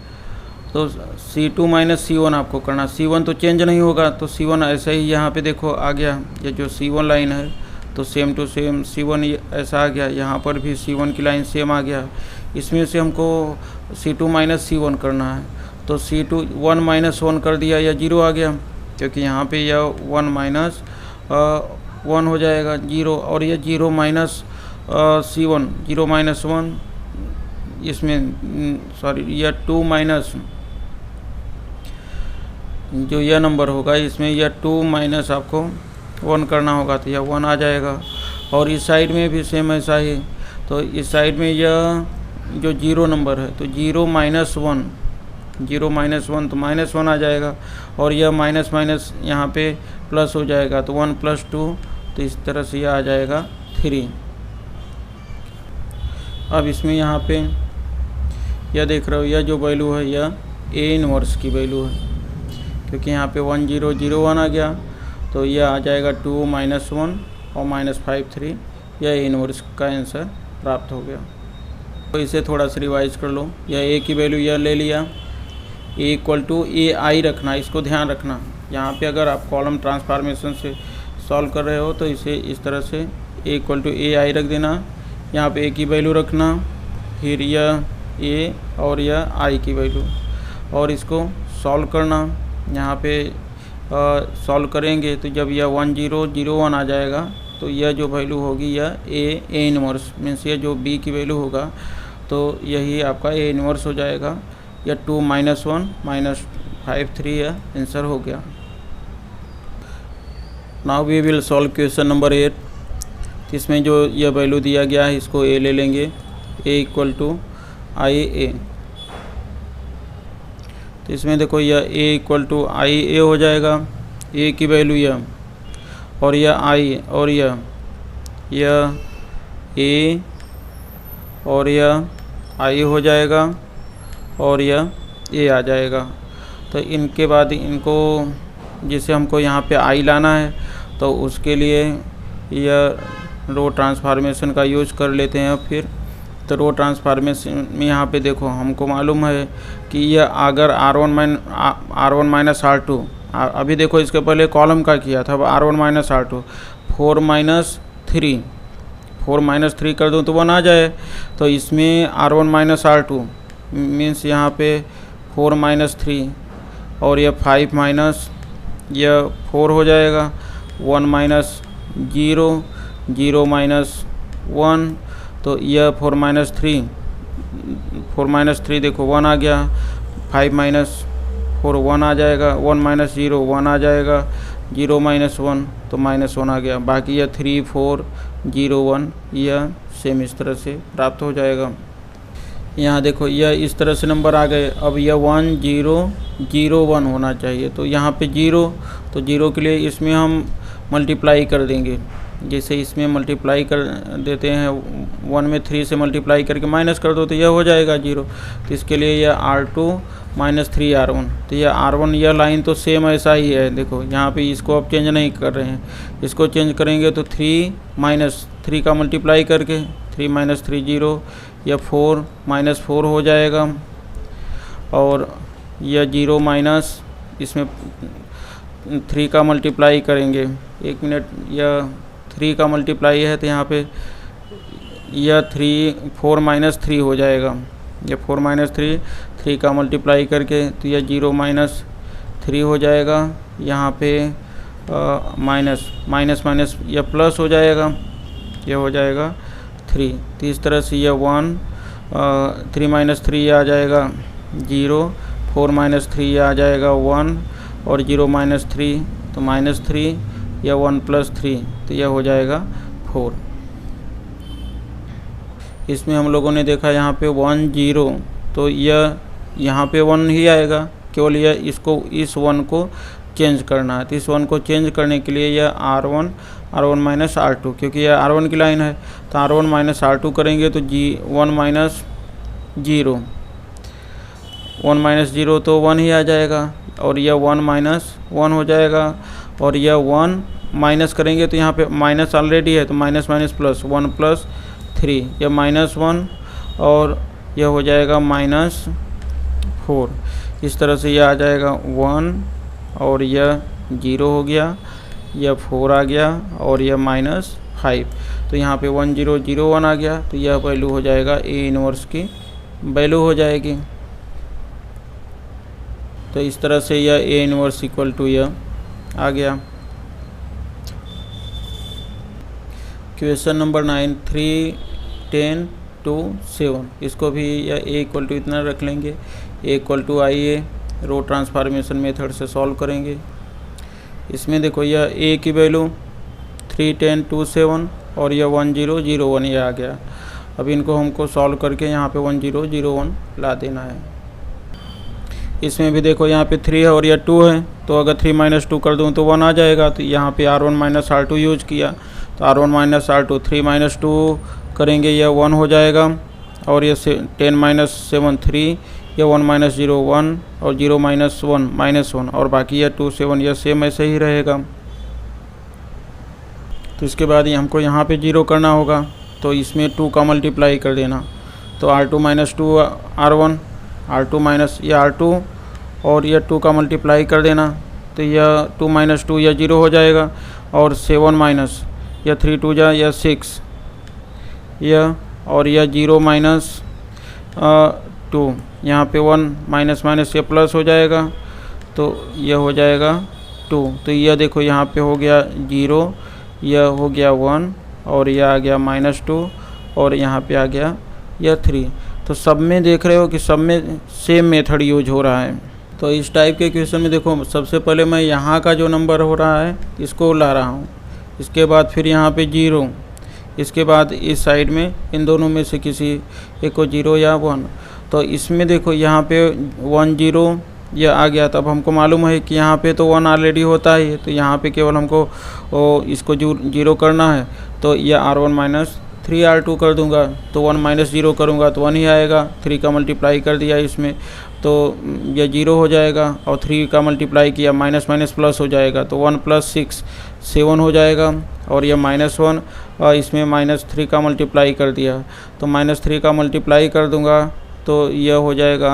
तो C2 - C1 आपको करना। C1 तो चेंज नहीं होगा, तो C1 ऐसा ही यहाँ पे देखो आ गया, ये जो C1 लाइन है तो सेम टू सेम C1 ऐसा आ गया, यहाँ पर भी C1 की लाइन सेम आ गया। इसमें से हमको C2 - C1 करना है, तो C2 1 - 1 कर दिया, यह 0 आ गया, क्योंकि यहाँ पे यह 1 - 1 हो जाएगा 0, और यह 0 - C1 0 - 1, इसमें सॉरी यह 2 माइनस जो यह नंबर होगा इसमें यह 2 माइनस आपको 1 करना होगा, तो यह 1 आ जाएगा। और इस साइड में भी सेम ऐसा ही, तो इस साइड में यह जो 0 नंबर है तो 0 - 1 तो -1 आ जाएगा, और यह माइनस माइनस यहाँ पे प्लस हो जाएगा, तो 1 + 2, तो इस तरह से यह आ जाएगा 3। अब इसमें यहाँ पे यह देख रहे हो, यह जो वैल्यू है यह ए इनवर्स की वैल्यू है, क्योंकि यहाँ पे 1 0 0 1 आ गया, तो यह आ जाएगा 2 - 1 और -5 3, यह ए इनवर्स का आंसर प्राप्त हो गया। तो इसे थोड़ा सा रिवाइज कर लो। यह ए की वैल्यू यह ले लिया, ए इक्वल टू ए आई रखना, इसको ध्यान रखना। यहाँ पे अगर आप कॉलम ट्रांसफॉर्मेशन से सॉल्व कर रहे हो तो इसे इस तरह से ए इक्वल टू ए आई रख देना, यहाँ पे ए की वैल्यू रखना, फिर यह ए और यह आई की वैल्यू, और इसको सॉल्व करना। यहाँ पे सॉल्व करेंगे तो जब यह 1 0 0 1 आ जाएगा तो यह जो वैल्यू होगी यह ए इनवर्स मीन्स ये जो बी की वैल्यू होगा तो यही आपका ए इनवर्स हो जाएगा। यह 2 - 1 -5 3 यह आंसर हो गया। Now we will solve question number 8। इसमें जो यह वैल्यू दिया गया है इसको ए ले लेंगे, ए इक्वल टू आई ए। तो इसमें देखो यह ए इक्वल टू आई ए हो जाएगा, ए की वैल्यू यह, और यह आई, और यह ए और यह आई हो जाएगा, और यह ए आ जाएगा। तो इनके बाद इनको जिसे हमको यहाँ पे आई लाना है तो उसके लिए यह रो ट्रांसफॉर्मेशन का यूज कर लेते हैं। फिर तो रो ट्रांसफॉर्मेशन में यहाँ पे देखो हमको मालूम है कि यह अगर R1 - R2, अभी देखो इसके पहले कॉलम का किया था, अब R1 - R2 4 - 3 कर दूँ तो 1 आ जाए। तो इसमें R1 - R2 मीन्स यहाँ पे 4 - 3 और यह 5 - यह 4 हो जाएगा, 1 - 0 0 माइनस 1, तो यह 4 माइनस 3 देखो 1 आ गया, 5 माइनस 4 1 आ जाएगा, 1 माइनस 0 1 आ जाएगा, 0 माइनस 1 तो माइनस 1 आ गया। बाकी यह 3 4 0 1 यह सेम इस तरह से प्राप्त हो जाएगा। यहाँ देखो यह इस तरह से नंबर आ गए। अब यह 1 0 0 1 होना चाहिए, तो यहाँ पे 0, तो 0 के लिए इसमें हम मल्टीप्लाई कर देंगे। जैसे इसमें मल्टीप्लाई कर देते हैं 1 में 3 से मल्टीप्लाई करके माइनस कर दो तो यह हो जाएगा 0। तो इसके लिए यह R2 माइनस 3R1, तो यह R1 यह लाइन तो सेम ऐसा ही है। देखो यहाँ पे इसको अब चेंज नहीं कर रहे हैं, इसको चेंज करेंगे तो 3 माइनस 3 का मल्टीप्लाई करके 3 माइनस 3 0, यह 4 माइनस 4 हो जाएगा। और यह 0 माइनस इसमें 3 का मल्टीप्लाई करेंगे, 1 मिनट, यह 3 का मल्टीप्लाई है तो यहाँ पे यह 4 माइनस 3 हो जाएगा। यह 4 माइनस 3 का मल्टीप्लाई करके तो यह 0 माइनस 3 हो जाएगा। यहाँ पे माइनस माइनस माइनस यह प्लस हो जाएगा, यह हो जाएगा 3। तो इस तरह से यह 1 3 माइनस 3 आ जाएगा 0, 4 माइनस 3 आ जाएगा 1, और 0 माइनस 3 तो माइनस 3, या 1 प्लस 3 तो यह हो जाएगा 4। इसमें हम लोगों ने देखा यहाँ पे 1 0, तो यह यहाँ पे 1 ही आएगा, केवल यह इसको इस 1 को चेंज करना है। तो इस 1 को चेंज करने के लिए यह R1 माइनस R2, क्योंकि यह R1 की लाइन है तो R1 माइनस R2 करेंगे तो 1 माइनस 0, 1 माइनस 0 तो 1 ही आ जाएगा, और यह 1 माइनस 1 हो जाएगा। और यह 1 माइनस करेंगे तो यहाँ पे माइनस ऑलरेडी है तो माइनस माइनस प्लस 1 प्लस 3, यह माइनस 1, और यह हो जाएगा माइनस 4। इस तरह से यह आ जाएगा 1, और यह 0 हो गया, यह 4 आ गया, और यह माइनस 5। तो यहाँ पे 1 0 0 1 आ गया, तो यह वैल्यू हो जाएगा A इनवर्स की वैल्यू हो जाएगी। तो इस तरह से यह A इनवर्स इक्वल टू यह आ गया। क्वेश्चन नंबर 9 3 10 2 7, इसको भी यह A इक्वल टू इतना रख लेंगे, A equal to IA row transformation method से सॉल्व करेंगे। इसमें देखो यह A की वैल्यू 3 10 2 7, और यह 1 0 0 1 यह आ गया। अब इनको हमको सॉल्व करके यहाँ पे 1 0 0 1 ला देना है। इसमें भी देखो यहाँ पे 3 है और यह 2 है, तो अगर 3 माइनस 2 कर दूँ तो 1 आ जाएगा। तो यहाँ पे R1 माइनस R2 यूज किया, तो R1 माइनस R2 3 माइनस 2 करेंगे, यह 1 हो जाएगा। और यह 10 माइनस 7 3, यह 1 माइनस 0 1, और 0 माइनस 1 माइनस 1, और बाकी यह 2 7 यह सेम ऐसे ही रहेगा। तो इसके बाद ये हमको यहाँ पे 0 करना होगा, तो इसमें 2 का मल्टीप्लाई कर देना। तो R2 minus 2 R1, R2 minus यह R2, और यह 2 का मल्टीप्लाई कर देना, तो यह 2 माइनस 2 यह 0 हो जाएगा। और 7 माइनस यह 3 2 जा यह 6 यह, और यह 0 माइनस 2, यहाँ पे 1 माइनस माइनस यह प्लस हो जाएगा, तो यह हो जाएगा 2। तो यह देखो यहाँ पे हो गया 0, यह हो गया 1, और यह आ गया माइनस 2, और यहाँ पे आ गया यह 3। तो सब में देख रहे हो कि सब में सेम मेथड यूज हो रहा है। तो इस टाइप के क्वेश्चन में देखो सबसे पहले मैं यहाँ का जो नंबर हो रहा है इसको ला रहा हूँ, इसके बाद फिर यहाँ पे 0, इसके बाद इस साइड में इन दोनों में से किसी एक को 0 या 1। तो इसमें देखो यहाँ पे 1 0 यह आ गया, तब हमको मालूम है कि यहाँ पे तो 1 ऑलरेडी होता ही है, तो यहाँ पे केवल हमको इसको 0 करना है। तो यह R1 माइनस 3 R2 कर दूंगा, तो 1 माइनस 0 करूँगा तो 1 ही आएगा। 3 का मल्टीप्लाई कर दिया इसमें तो यह 0 हो जाएगा, और 3 का मल्टीप्लाई किया माइनस माइनस प्लस हो जाएगा, तो 1 प्लस 6 7 हो जाएगा। और यह -1, और इसमें -3 का मल्टीप्लाई कर दिया, तो -3 का मल्टीप्लाई कर दूंगा तो यह हो जाएगा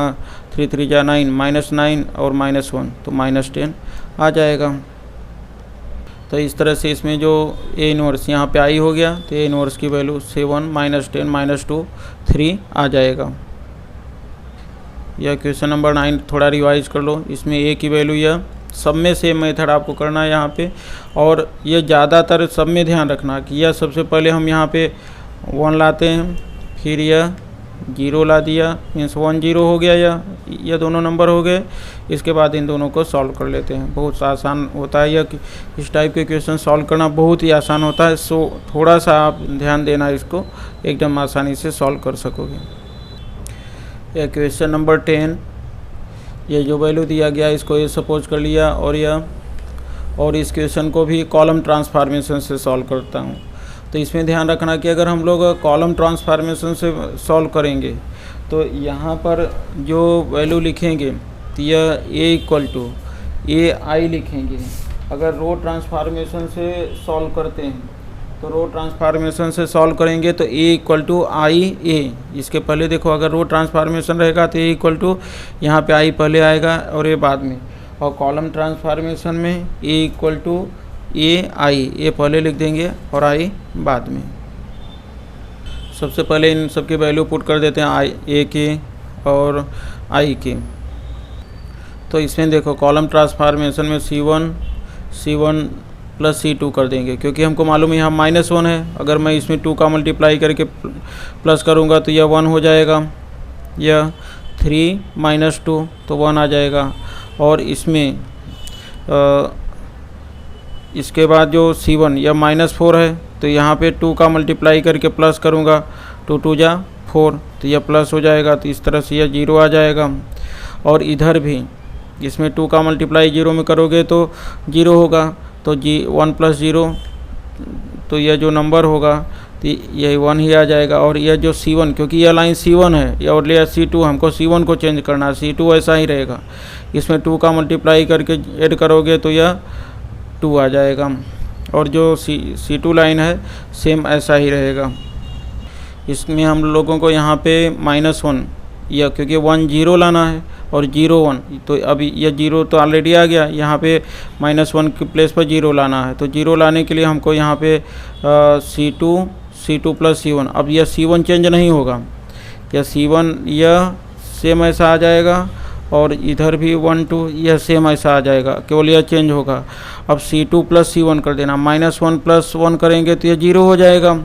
3 3 जा 9 -9 और -1 तो -10 आ जाएगा। तो इस तरह से इसमें जो A इनवर्स यहाँ पे आई हो गया, तो A इनवर्स की वैल्यू 7 -10 -2 3 आ जाएगा। यह क्वेश्चन नंबर 9 थोड़ा रिवाइज कर लो। इसमें A की वैल्यू यह सब में सेम मेथड आपको करना है यहाँ पे। और ये ज़्यादातर सब में ध्यान रखना कि यह सबसे पहले हम यहाँ पे 1 लाते हैं, फिर यह 0 ला दिया, मीन्स 1 0 हो गया, यह दोनों नंबर हो गए। इसके बाद इन दोनों को सॉल्व कर लेते हैं। बहुत आसान होता है यह, इस टाइप के क्वेश्चन सॉल्व करना बहुत ही आसान होता है। सो थोड़ा सा आप ध्यान देना, इसको एकदम आसानी से सॉल्व कर सकोगे। यह क्वेश्चन नंबर 10, ये जो वैल्यू दिया गया इसको ये सपोज कर लिया, और इस क्वेश्चन को भी कॉलम ट्रांसफॉर्मेशन से सॉल्व करता हूँ। तो इसमें ध्यान रखना कि अगर हम लोग कॉलम ट्रांसफॉर्मेशन से सॉल्व करेंगे तो यहाँ पर जो वैल्यू लिखेंगे तो यह ए इक्वल टू ए आई लिखेंगे। अगर रो ट्रांसफॉर्मेशन से सॉल्व करते हैं तो रो ट्रांसफॉर्मेशन से सॉल्व करेंगे तो ए इक्वल टू आई ए, इसके पहले देखो अगर रो ट्रांसफॉर्मेशन रहेगा तो ए इक्वल टू यहाँ पे आई पहले आएगा और ए बाद में, और कॉलम ट्रांसफॉर्मेशन में ए इक्वल टू ए आई, ए पहले लिख देंगे और आई बाद में। सबसे पहले इन सबकी वैल्यू पुट कर देते हैं आई ए के और आई के। तो इसमें देखो कॉलम ट्रांसफॉर्मेशन में C1 प्लस C2 कर देंगे, क्योंकि हमको मालूम है यहाँ -1 है। अगर मैं इसमें 2 का मल्टीप्लाई करके प्लस करूँगा तो यह 1 हो जाएगा, यह 3 - 2 तो 1 आ जाएगा। और इसमें इसके बाद जो C1 यह -4 है, तो यहाँ पे 2 का मल्टीप्लाई करके प्लस करूँगा, 2 2 जा 4 तो यह प्लस हो जाएगा। तो इस तरह से यह 0 आ जाएगा। और इधर भी इसमें 2 का मल्टीप्लाई 0 में करोगे तो 0 होगा, तो 1 + 0 तो यह जो नंबर होगा तो यही 1 ही आ जाएगा। और यह जो C1, क्योंकि यह लाइन C1 है और यह C2, हमको C1 को चेंज करना है, C2 ऐसा ही रहेगा। इसमें 2 का मल्टीप्लाई करके ऐड करोगे तो यह 2 आ जाएगा। और जो C2 लाइन है सेम ऐसा ही रहेगा। इसमें हम लोगों को यहाँ पे -1 या क्योंकि 1 0 लाना है और 0 1, तो अभी यह 0 तो ऑलरेडी आ गया, यहाँ पे -1 के प्लेस पर 0 लाना है। तो 0 लाने के लिए हमको यहाँ पे C2 प्लस C1, अब यह C1 चेंज नहीं होगा, यह C1 यह सेम ऐसा आ जाएगा और इधर भी 1 2 यह सेम ऐसा आ जाएगा, केवल यह चेंज होगा। अब C2 प्लस C1 कर देना, -1 + 1 करेंगे तो यह 0 हो जाएगा,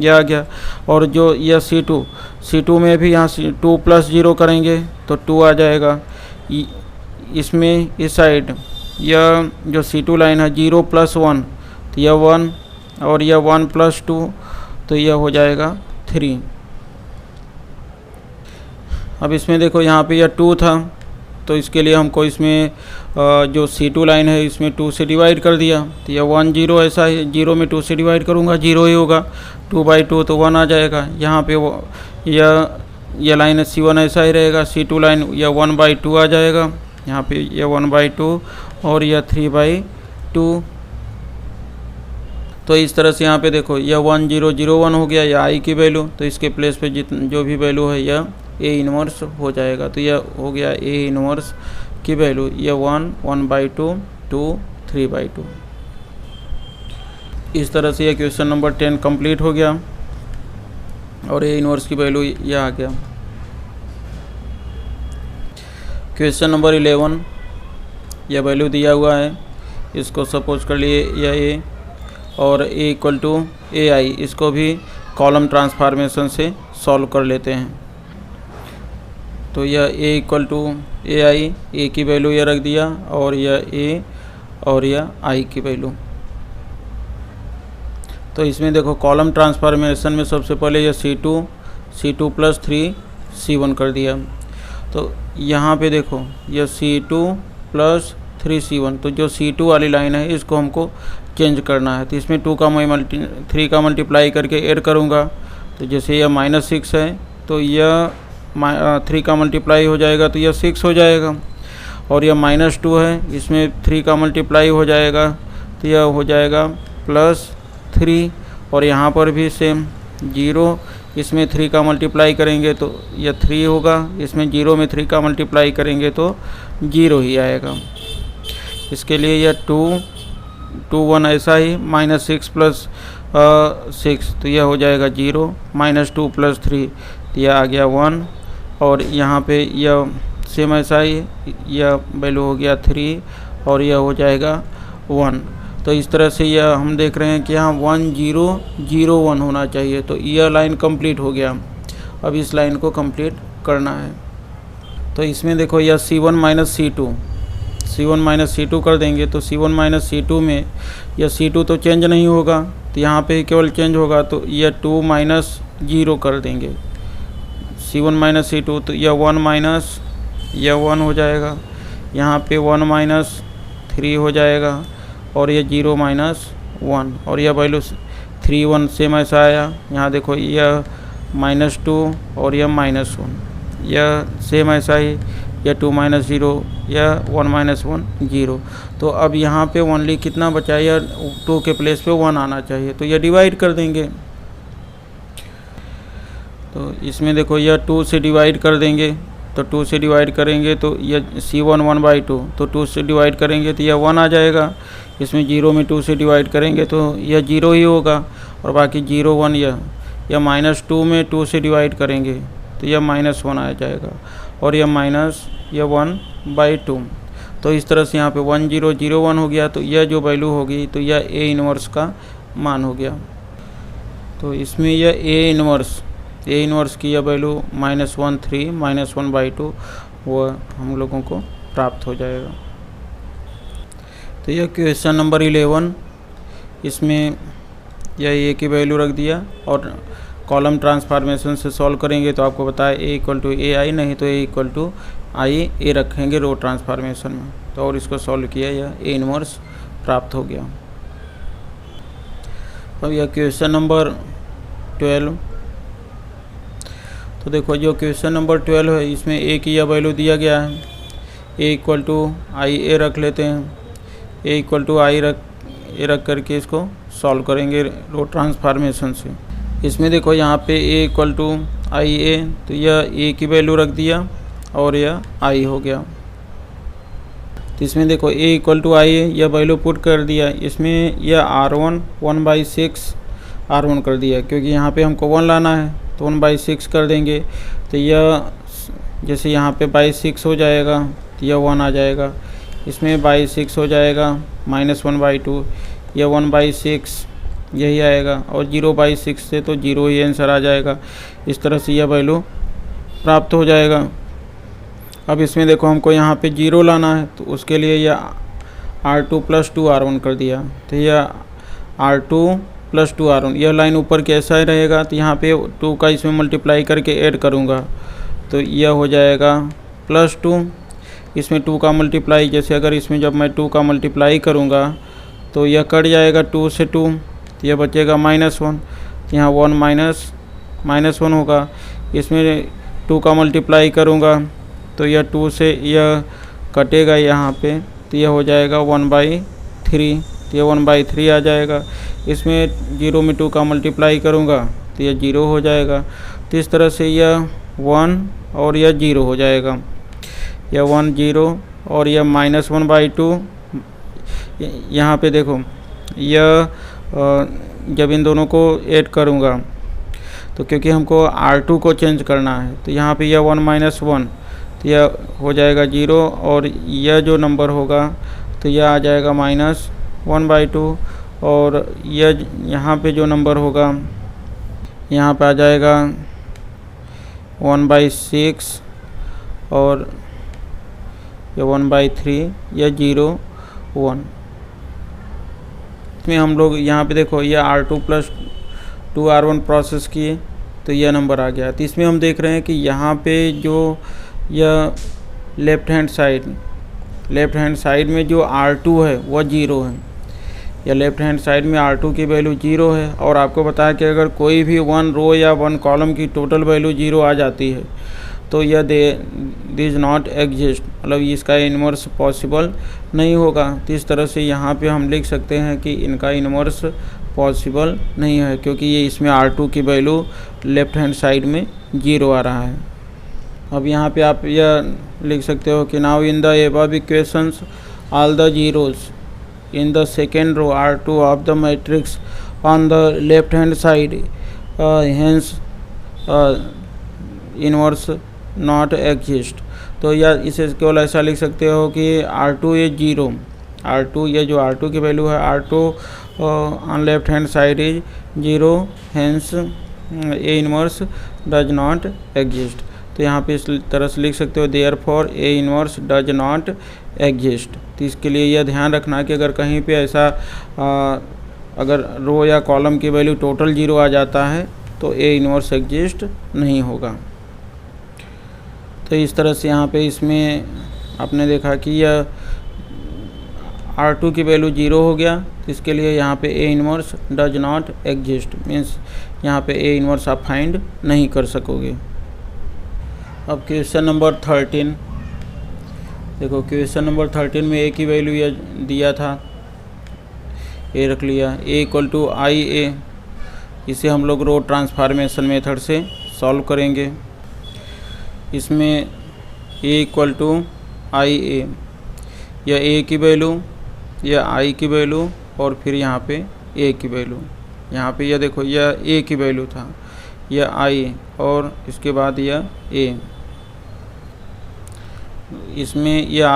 यह आ गया। और जो यह C2 में भी यहाँ 2 + 0 करेंगे तो 2 आ जाएगा। इसमें इस साइड यह जो C2 लाइन है 0 + 1 तो यह 1, और यह 1 + 2 तो यह हो जाएगा 3। अब इसमें देखो यहाँ पे यह 2 था, तो इसके लिए हमको इसमें जो C2 लाइन है इसमें 2 से डिवाइड कर दिया, तो यह 1 0 ऐसा है, 0 में 2 से डिवाइड करूँगा 0 ही होगा, 2/2 तो 1 आ जाएगा। यहाँ पे यह लाइन C1 ऐसा ही रहेगा, C2 लाइन यह 1/2 आ जाएगा, यहाँ पे यह 1/2 और यह 3/2। तो इस तरह से यहाँ पे देखो यह 1 0 0 1 हो गया, यह आई की वैल्यू, तो इसके प्लेस पे जो भी वैल्यू है यह A इनवर्स हो जाएगा। तो यह हो गया A इनवर्स की वैल्यू, यह 1 1/2 2 3/2। इस तरह से यह क्वेश्चन नंबर 10 कंप्लीट हो गया और A इनवर्स की वैल्यू यह आ गया। क्वेश्चन नंबर 11, यह वैल्यू दिया हुआ है, इसको सपोज कर लिए यह A और A = AI, इसको भी कॉलम ट्रांसफॉर्मेशन से सॉल्व कर लेते हैं। तो यह A = AI, A की वैल्यू यह रख दिया और यह A और यह I की वैल्यू। तो इसमें देखो कॉलम ट्रांसफॉर्मेशन में सबसे पहले यह C2 + 3 C1 कर दिया। तो यहाँ पे देखो यह C2 + 3 C1, तो जो C2 वाली लाइन है इसको हमको चेंज करना है। तो इसमें 2 का मैं 3 का मल्टीप्लाई करके ऐड करूँगा, तो जैसे यह -6 है तो यह 3 का मल्टीप्लाई हो जाएगा तो यह 6 हो जाएगा। और यह -2 है, इसमें 3 का मल्टीप्लाई हो जाएगा तो यह हो जाएगा +3। और यहाँ पर भी सेम 0, इसमें 3 का मल्टीप्लाई करेंगे तो यह 3 होगा, इसमें 0 में 3 का मल्टीप्लाई करेंगे तो 0 ही आएगा। इसके लिए यह 2 1 ऐसा ही, -6 + 6 तो यह हो जाएगा 0, -2 + 3 तो यह आ गया 1। और यहाँ पे यह सेम ऐसा ही, यह वैल्यू हो गया 3 और यह हो जाएगा 1। तो इस तरह से यह हम देख रहे हैं कि यहाँ 1 0 0 1 होना चाहिए। तो यह लाइन कंप्लीट हो गया। अब इस लाइन को कंप्लीट करना है। तो इसमें देखो यह C1 माइनस C2 कर देंगे। तो C1 माइनस C2 में यह C2 तो चेंज नहीं होगा, तो यहाँ पे केवल चेंज होगा। तो यह 2 माइनस 0 कर देंगे। C1 माइनस C2 तो यह 1 माइनस यह 1 हो जाएगा। यहाँ पे 1 माइनस 3 हो जाएगा और यह 0 माइनस 1 और यह वैल्यू 3 1 सेम ऐसा आया। यहाँ देखो यह -2 और यह -1, यह सेम ऐसा ही, यह 2 माइनस 0, यह 1 माइनस 1 0। तो अब यहाँ पे ओनली कितना बचा है, यह 2 के प्लेस पे 1 आना चाहिए। तो यह डिवाइड कर देंगे। तो इसमें देखो यह 2 से डिवाइड कर देंगे। तो 2 से डिवाइड करेंगे तो यह C1 1/2, तो 2 से डिवाइड करेंगे तो यह 1 आ जाएगा। इसमें 0 में 2 से डिवाइड करेंगे तो यह 0 ही होगा और बाकी 0 1 यह -2 में 2 से डिवाइड करेंगे तो यह -1 आ जाएगा और यह -1/2। तो इस तरह से यहाँ पे 1 0 0 1 हो गया। तो यह जो वैल्यू होगी तो यह A इन्वर्स का मान हो गया। तो इसमें यह A इन्वर्स की यह वैल्यू -1 3 -1/2 वह हम लोगों को प्राप्त हो जाएगा। तो यह क्वेश्चन नंबर 11, इसमें यह A की वैल्यू रख दिया और कॉलम ट्रांसफॉर्मेशन से सॉल्व करेंगे तो आपको बताया A = AI, नहीं तो A = IA रखेंगे रो ट्रांसफॉर्मेशन में। तो और इसको सॉल्व किया, यह A इन्वर्स प्राप्त हो गया। अब यह क्वेश्चन नंबर 12। तो देखो जो क्वेश्चन नंबर 12 है इसमें A की यह वैल्यू दिया गया है। A = IA रख लेते हैं। A = I रख करके इसको सॉल्व करेंगे रो ट्रांसफॉर्मेशन से। इसमें देखो यहाँ पे A = IA, तो यह A की वैल्यू रख दिया और यह I हो गया। तो इसमें देखो A = IA यह वैल्यू पुट कर दिया। इसमें यह R1 1/6 R1 कर दिया, क्योंकि यहाँ पे हमको 1 लाना है तो 1/6 कर देंगे। तो यह जैसे यहाँ पे 6 हो जाएगा तो यह 1 आ जाएगा। इसमें 6 हो जाएगा -1/2, यह 1/6 यही आएगा और 0/6 से तो 0 ही आंसर आ जाएगा। इस तरह से यह वैल्यू प्राप्त हो जाएगा। अब इसमें देखो हमको यहाँ पे 0 लाना है तो उसके लिए यह R2 + 2 R1 कर दिया। तो यह R2 + 2 R1 यह लाइन ऊपर कैसा ही रहेगा। तो यहाँ पे 2 का इसमें मल्टीप्लाई करके ऐड करूँगा तो यह हो जाएगा +2। इसमें 2 का मल्टीप्लाई, जैसे अगर इसमें जब मैं 2 का मल्टीप्लाई करूँगा तो यह कट जाएगा 2 से 2, तो यह बचेगा -1। यहाँ 1 -1 होगा। इसमें 2 का मल्टीप्लाई करूँगा तो यह 2 से यह कटेगा यहाँ पे, तो यह हो जाएगा 1/3, तो यह 1/3 आ जाएगा। इसमें 0 में 2 का मल्टीप्लाई करूँगा तो यह 0 हो जाएगा। तो इस तरह से यह 1 और यह 0 हो जाएगा। यह 1 0 और यह -1/2। यहाँ पे देखो यह जब इन दोनों को ऐड करूँगा तो क्योंकि हमको R2 को चेंज करना है तो यहाँ पे यह 1 -1 तो यह हो जाएगा 0 और यह जो नंबर होगा तो यह आ जाएगा -1/2 और यह यहाँ पे जो नंबर होगा यहाँ पे आ जाएगा 1/6 और यह 1/3, यह 0 1। इसमें हम लोग यहाँ पे देखो यह R2 + 2 R1 प्रोसेस किए तो यह नंबर आ गया। तो इसमें हम देख रहे हैं कि यहाँ पे जो यह लेफ़्ट हैंड साइड में जो R2 है वह 0 है। या लेफ़्ट हैंड साइड में R2 की वैल्यू 0 है और आपको बताया कि अगर कोई भी 1 रो या 1 कॉलम की टोटल वैल्यू 0 आ जाती है तो यह दिस नॉट एग्जिस्ट, मतलब इसका इन्वर्स पॉसिबल नहीं होगा। तो इस तरह से यहाँ पे हम लिख सकते हैं कि इनका इन्वर्स पॉसिबल नहीं है, क्योंकि ये इसमें R2 की वैल्यू लेफ़्ट हैंड साइड में 0 आ रहा है। अब यहाँ पे आप यह लिख सकते हो कि now in the above equations all the zeros in the second row R2 of the matrix on the left hand side, hence inverse not exist. तो या इसे केवल ऐसा लिख सकते हो कि R2 इज 0, R2 ये जो R2 की वैल्यू है R2 on left hand side is 0, hence A inverse does not exist. तो यहाँ पे इस तरह से लिख सकते हो therefore A inverse does not exist. तो इसके लिए यह ध्यान रखना कि अगर कहीं पे ऐसा अगर रो या कॉलम की वैल्यू टोटल 0 आ जाता है तो ए इनवर्स एग्जिस्ट नहीं होगा। तो इस तरह से यहाँ पे इसमें आपने देखा कि यह R2 की वैल्यू 0 हो गया, तो इसके लिए यहाँ पे A inverse does not exist, means यहाँ पे ए इनवर्स आप फाइंड नहीं कर सकोगे। अब क्वेश्चन नंबर 13 देखो, क्वेश्चन नंबर 13 में ए की वैल्यू यह दिया था, ए रख लिया, ए इक्वल टू आई ए। इसे हम लोग रो ट्रांसफॉर्मेशन मेथड से सॉल्व करेंगे। इसमें ए इक्वल टू आई ए, या ए की वैल्यू या आई की वैल्यू और फिर यहाँ पे ए की वैल्यू। यहाँ पे यह देखो यह ए की वैल्यू था, यह आई और इसके बाद यह ए। इसमें यह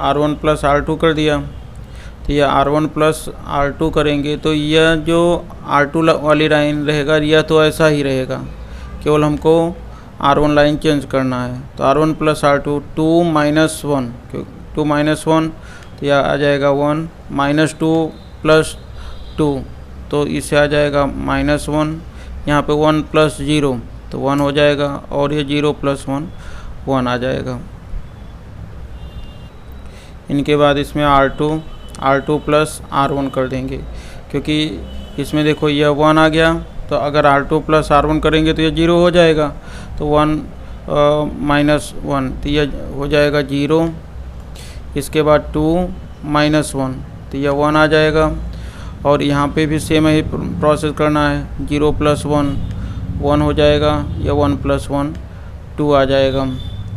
R1 प्लस R2 कर दिया, तो यह R1 प्लस R2 करेंगे तो यह जो R2 वाली लाइन रहेगा यह तो ऐसा ही रहेगा, केवल हमको R1 लाइन चेंज करना है। तो R1 plus R2 2 minus 1, 2 minus 1 तो यह आ जाएगा 1, माइनस 2 प्लस 2 तो इससे आ जाएगा माइनस 1। यहाँ पे 1 प्लस 0 तो 1 हो जाएगा और ये 0 प्लस 1 आ जाएगा। इनके बाद इसमें R2 प्लस R1 कर देंगे, क्योंकि इसमें देखो यह 1 आ गया, तो अगर R2 प्लस R1 करेंगे तो यह 0 हो जाएगा, तो 1 माइनस 1 तो यह हो जाएगा 0। इसके बाद 2 माइनस 1 तो यह 1 आ जाएगा, और यहाँ पे भी सेम ही प्रोसेस करना है, 0 प्लस 1 हो जाएगा, या 1 प्लस 1 2 आ जाएगा।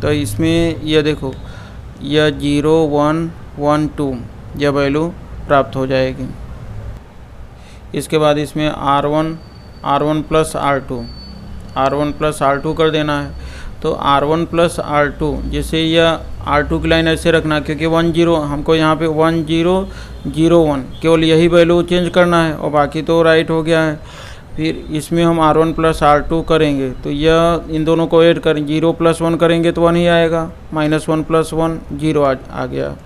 तो इसमें यह देखो यह 0 1 1 2 यह वैल्यू प्राप्त हो जाएगी। इसके बाद इसमें R1 प्लस R2 कर देना है। तो R1 प्लस R2 जैसे यह R2 की लाइन ऐसे रखना, क्योंकि 1 0 हमको यहाँ पे 1 0 0 1 केवल यही वैल्यू चेंज करना है और बाकी तो राइट हो गया है। फिर इसमें हम R1 प्लस R2 करेंगे तो यह इन दोनों को ऐड करें, 0 प्लस 1 करेंगे तो 1 ही आएगा, माइनस 1 प्लस 1 0 आ गया,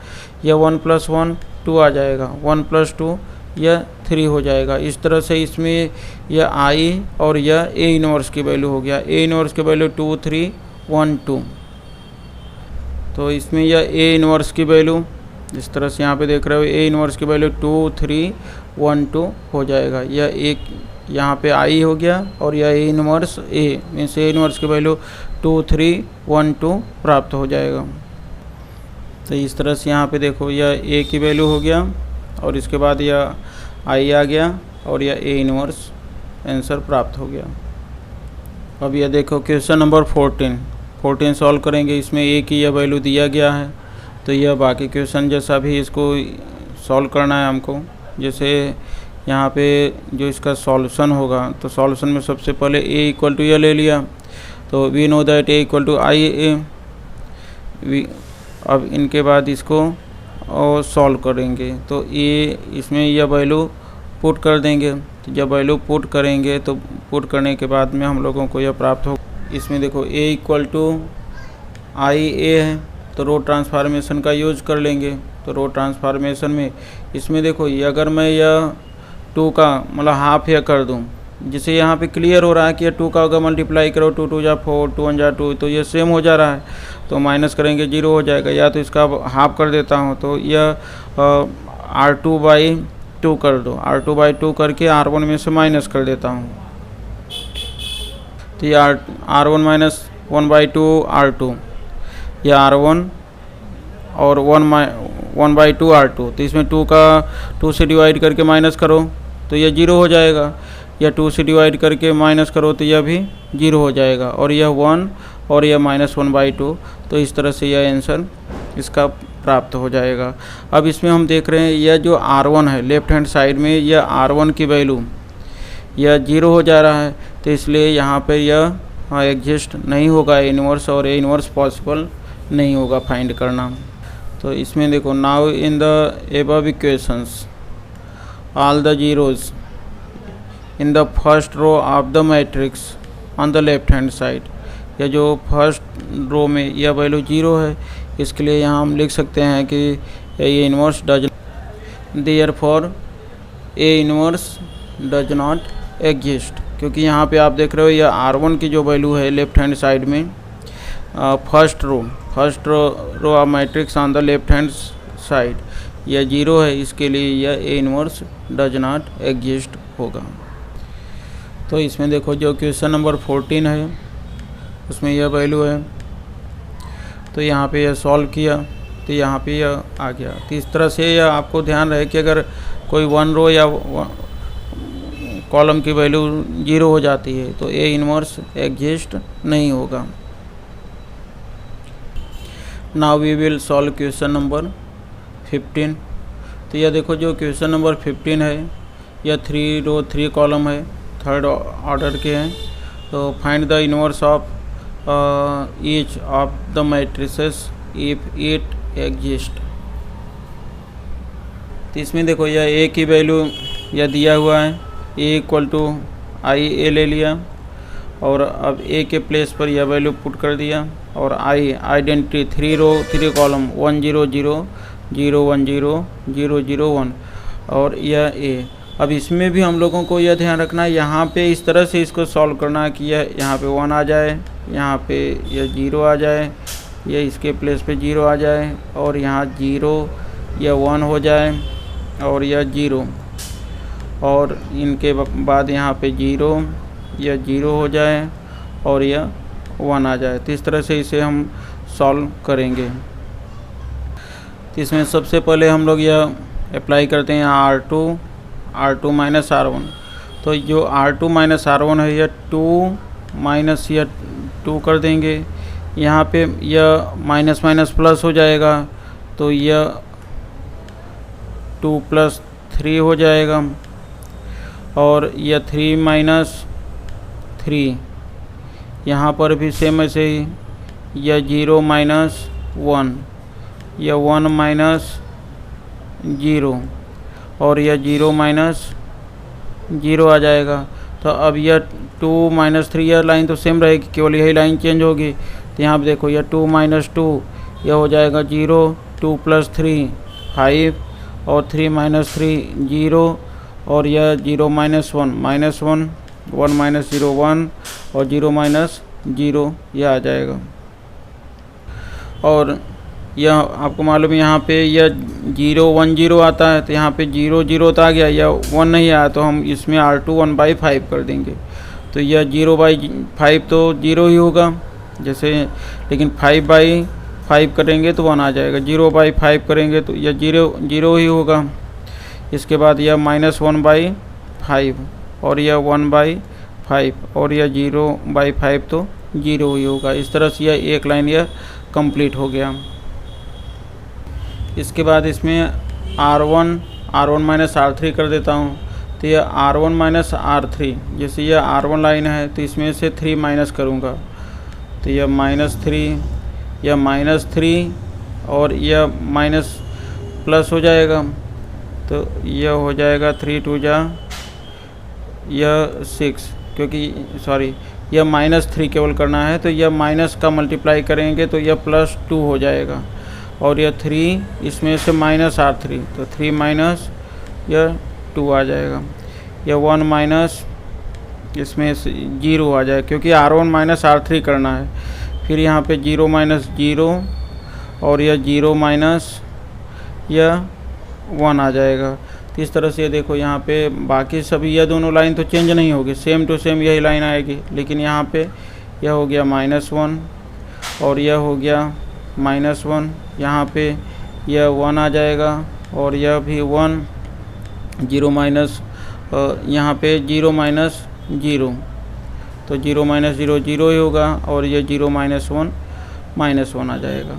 यह 1 प्लस 1 2 आ जाएगा, 1 प्लस 2 यह 3 हो जाएगा। इस तरह से इसमें यह आई और यह ए इनवर्स की वैल्यू हो गया, ए इनवर्स की वैल्यू 2 3 1 2। तो इसमें यह ए इनवर्स की वैल्यू जिस तरह से यहाँ पे देख रहे हो, ए इनवर्स की वैल्यू 2 3 1 2 हो जाएगा। यह एक यहाँ पे आई हो गया और यह A inverse A, means A inverse की वैल्यू 2 3 1 2 प्राप्त हो जाएगा। तो इस तरह से यहाँ पे देखो यह ए की वैल्यू हो गया और इसके बाद यह आई आ गया और यह ए इनवर्स आंसर प्राप्त हो गया। अब यह देखो क्वेश्चन नंबर 14 सॉल्व करेंगे। इसमें ए की यह वैल्यू दिया गया है, तो यह बाकी क्वेश्चन जैसा भी इसको सॉल्व करना है हमको। जैसे यहाँ पे जो इसका सॉल्यूशन होगा, तो सॉल्यूशन में सबसे पहले ए इक्वल टू यह ले लिया, तो we know that A equal to I A. अब इनके बाद इसको और सॉल्व करेंगे, तो ए इसमें यह वैल्यू पुट कर देंगे। तो जब वैल्यू पुट करेंगे तो पुट करने के बाद में हम लोगों को यह प्राप्त हो। इसमें देखो ए इक्वल टू आई ए है, तो रो ट्रांसफॉर्मेशन का यूज कर लेंगे। तो रो ट्रांसफॉर्मेशन में इसमें देखो ये अगर मैं यह 2 का मतलब हाफ या कर दूं, जिसे यहाँ पे क्लियर हो रहा है कि ये 2 का अगर मल्टीप्लाई करो 2 2 जा 4 2 1 जा 2, तो ये सेम हो जा रहा है, तो माइनस करेंगे 0 हो जाएगा। या तो इसका हाफ कर देता हूँ, तो यह R2/2 कर दो, R2/2 करके R1 में से माइनस कर देता हूँ, तो ये R1 माइनस 1/2 R2, यह R1 और 1/2 R2। तो इसमें 2 का 2 से डिवाइड करके माइनस करो तो यह 0 हो जाएगा, या 2 से डिवाइड करके माइनस करो तो यह भी 0 हो जाएगा, और यह 1 और यह माइनस 1/2। तो इस तरह से यह आंसर इसका प्राप्त हो जाएगा। अब इसमें हम देख रहे हैं यह जो R1 है लेफ्ट हैंड साइड में, यह R1 की वैल्यू यह 0 हो जा रहा है, तो इसलिए यहाँ पे यह एग्जिस्ट नहीं होगा ए इनवर्स, और ए इनवर्स पॉसिबल नहीं होगा फाइंड करना। तो इसमें देखो, now in the above equations all the zeros in the first row of the matrix on the left hand side. या जो फर्स्ट रो में यह वैल्यू 0 है, इसके लिए यहाँ हम लिख सकते हैं कि ए inverse does, therefore A inverse does not exist. क्योंकि यहाँ पे आप देख रहे हो यह R1 की जो वैल्यू है लेफ्ट हैंड साइड में, first row of matrix on the left hand side, यह 0 है, इसके लिए यह A inverse does not exist होगा। तो इसमें देखो जो क्वेश्चन नंबर 14 है उसमें यह वैल्यू है, तो यहाँ पे यह सॉल्व किया तो यहाँ पे यह आ गया। तो इस तरह से यह आपको ध्यान रहे कि अगर कोई वन रो या कॉलम की वैल्यू 0 हो जाती है तो ए इनवर्स एग्जिस्ट नहीं होगा। Now we will solve question number 15। तो यह देखो जो क्वेश्चन नंबर 15 है, यह 3 रो 3 कॉलम है, थर्ड ऑर्डर के हैं। तो find the inverse of each of the matrices if it exist. तो इसमें देखो यह ए की वैल्यू यह दिया हुआ है, ए इक्वल टू आई ए ले लिया, और अब ए के प्लेस पर यह वैल्यू पुट कर दिया, और आई आइडेंटिटी 3 रो 3 कॉलम 1 0 0 0 1 0 0 0 1, और यह ए। अब इसमें भी हम लोगों को यह ध्यान रखना है, यहाँ पे इस तरह से इसको सॉल्व करना है कि यह यहाँ पे 1 आ जाए, यहाँ पे यह 0 आ जाए, यह इसके प्लेस पे 0 आ जाए, और यहाँ 0 यह 1 हो जाए, और यह 0, और इनके बाद यहाँ पे 0 यह 0 हो जाए, और यह 1 आ जाए। तो इस तरह से इसे हम सॉल्व करेंगे। तो इसमें सबसे पहले हम लोग यह अप्लाई करते हैं R2 माइनस R1। तो जो R2 माइनस R1 है यह 2 माइनस यह 2 कर देंगे, यहाँ पे यह माइनस माइनस प्लस हो जाएगा, तो यह 2 प्लस 3 हो जाएगा, और यह 3 माइनस 3, यहाँ पर भी सेम ऐसे ही, यह 0 माइनस 1, यह 1 माइनस 0, और यह 0 माइनस 0 आ जाएगा। तो अब यह 2 माइनस 3, यह लाइन तो सेम रहेगी, केवल यही लाइन चेंज होगी। तो यहाँ पे देखो यह 2 माइनस 2 यह हो जाएगा 0, 2 प्लस 3 5, और 3 माइनस 3 0, और यह 0 माइनस 1 माइनस 1, 1 माइनस 0 1, और 0 माइनस 0 यह आ जाएगा। और यह आपको मालूम है यहाँ पे यह 0 1 0 आता है, तो यहाँ पे 0 0 तो आ गया, यह 1 नहीं आया, तो हम इसमें R2 1/5 कर देंगे। तो यह 0/5 तो 0 ही होगा जैसे, लेकिन 5/5 करेंगे तो 1 आ जाएगा, 0/5 करेंगे तो यह 0 ही होगा। इसके बाद यह -1/5, और यह 1/5, और यह 0/5 तो 0 ही होगा। इस तरह से यह एक लाइन यह कंप्लीट हो गया। इसके बाद इसमें R1 माइनस R3 कर देता हूँ। तो यह R1 माइनस R3, जैसे यह R1 लाइन है तो इसमें से 3 माइनस करूँगा, तो यह -3, यह -3, और यह माइनस प्लस हो जाएगा, तो यह हो जाएगा 3 2 जा यह 6, क्योंकि सॉरी यह -3 केवल करना है, तो यह माइनस का मल्टीप्लाई करेंगे तो यह +2 हो जाएगा, और यह 3 इसमें से माइनस R3, तो 3 माइनस यह 2 आ जाएगा, यह 1 माइनस इसमें से 0 आ जाएगा, क्योंकि R1 माइनस R3 करना है। फिर यहाँ पे 0 माइनस 0, और यह 0 माइनस यह 1 आ जाएगा। तो इस तरह से देखो यहाँ पे बाकी सभी यह दोनों लाइन तो चेंज नहीं होगी, सेम टू सेम यही लाइन आएगी, लेकिन यहाँ पे यह हो गया -1, और यह हो गया -1, यहाँ पे यह 1 आ जाएगा, और यह भी 1, 0 माइनस यहाँ पे 0 माइनस 0, तो 0 माइनस 0 0 ही होगा, और यह 0 माइनस 1 आ जाएगा।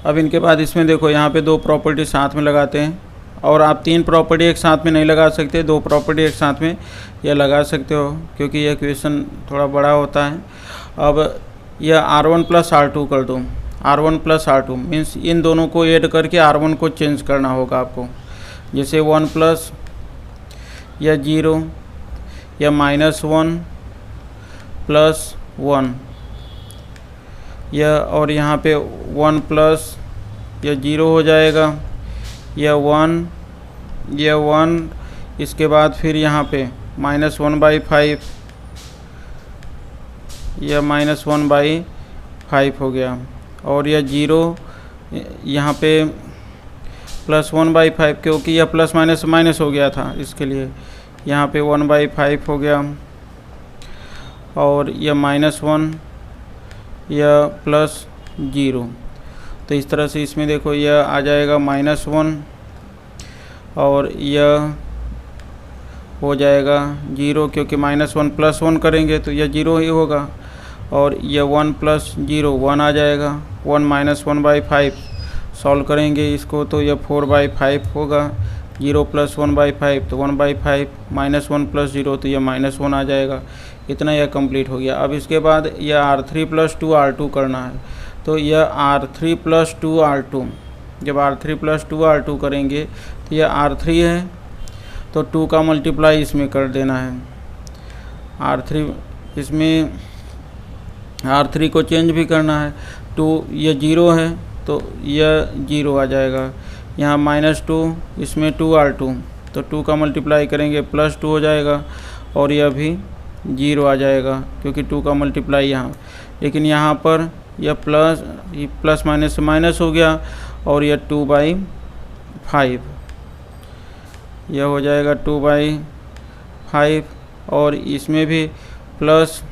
अब इनके बाद इसमें देखो यहाँ पे दो प्रॉपर्टी साथ में लगाते हैं। और आप 3 प्रॉपर्टी एक साथ में नहीं लगा सकते, 2 प्रॉपर्टी एक साथ में यह लगा सकते हो क्योंकि यह क्वेश्चन थोड़ा बड़ा होता है। अब यह R1 प्लस R2 कर दो, R1 plus R2 means in दोनों को ऐड करके R1 को चेंज करना होगा आपको। जैसे 1 प्लस या 0 या -1 प्लस 1 या, और यहाँ पे 1 प्लस या 0 हो जाएगा या 1 इसके बाद फिर यहाँ पे -1/5 या -1/5 हो गया, और यह 0 यहाँ पे +1/5 क्योंकि यह प्लस माइनस माइनस हो गया था, इसके लिए यहाँ पे 1/5 हो गया, और यह -1 या +0। तो इस तरह से इसमें देखो यह आ जाएगा -1 और यह हो जाएगा 0 क्योंकि -1 + 1 करेंगे तो यह 0 ही होगा, और यह 1 + 0 1 आ जाएगा। 1 - 1/5 सॉल्व करेंगे इसको तो यह 4/5 होगा। 0 + 1/5 तो 1/5 -1 + 0 तो यह -1 आ जाएगा। इतना यह कंप्लीट हो गया। अब इसके बाद यह R3 + 2 R2 करना है, तो यह R3 + 2 R2, जब R3 + 2 R2 करेंगे तो यह R3 है तो 2 का मल्टीप्लाई इसमें कर देना है। R3 इसमें R3 को चेंज भी करना है। 2 यह 0 है तो यह 0 आ जाएगा। यहाँ -2 इसमें 2 R2 तो 2 का मल्टीप्लाई करेंगे +2 हो जाएगा, और यह भी 0 आ जाएगा क्योंकि 2 का मल्टीप्लाई यहाँ, लेकिन यहाँ पर यह प्लस माइनस से माइनस हो गया, और यह 2/5 यह हो जाएगा 2/5, और इसमें भी प्लस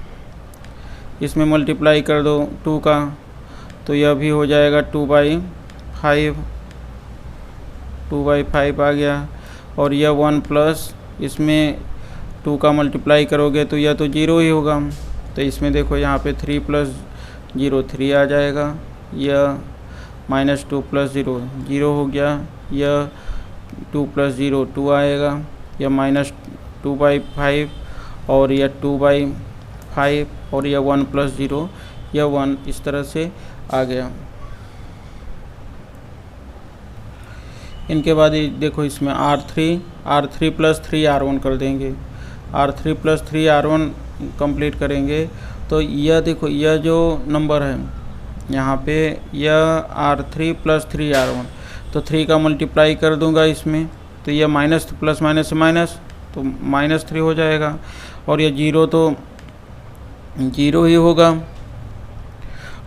इसमें मल्टीप्लाई कर दो 2 का तो यह भी हो जाएगा 2/5 आ गया, और यह 1 प्लस इसमें 2 का मल्टीप्लाई करोगे तो यह तो 0 ही होगा। तो इसमें देखो यहाँ पे 3 + 0 3 आ जाएगा, यह -2 + 0 0 हो गया, यह 2 + 0 2 आएगा, यह -2/5 और यह 2/5 और यह 1 + 0 यह 1, इस तरह से आ गया। इनके बाद देखो इसमें R3 + 3 R1 कर देंगे। R3 + 3 R1 कंप्लीट करेंगे तो यह देखो यह जो नंबर है यहाँ पे यह R3 + 3 R1, तो 3 का मल्टीप्लाई कर दूंगा इसमें तो यह माइनस प्लस माइनस से माइनस तो -3 हो जाएगा, और यह 0 तो 0 ही होगा,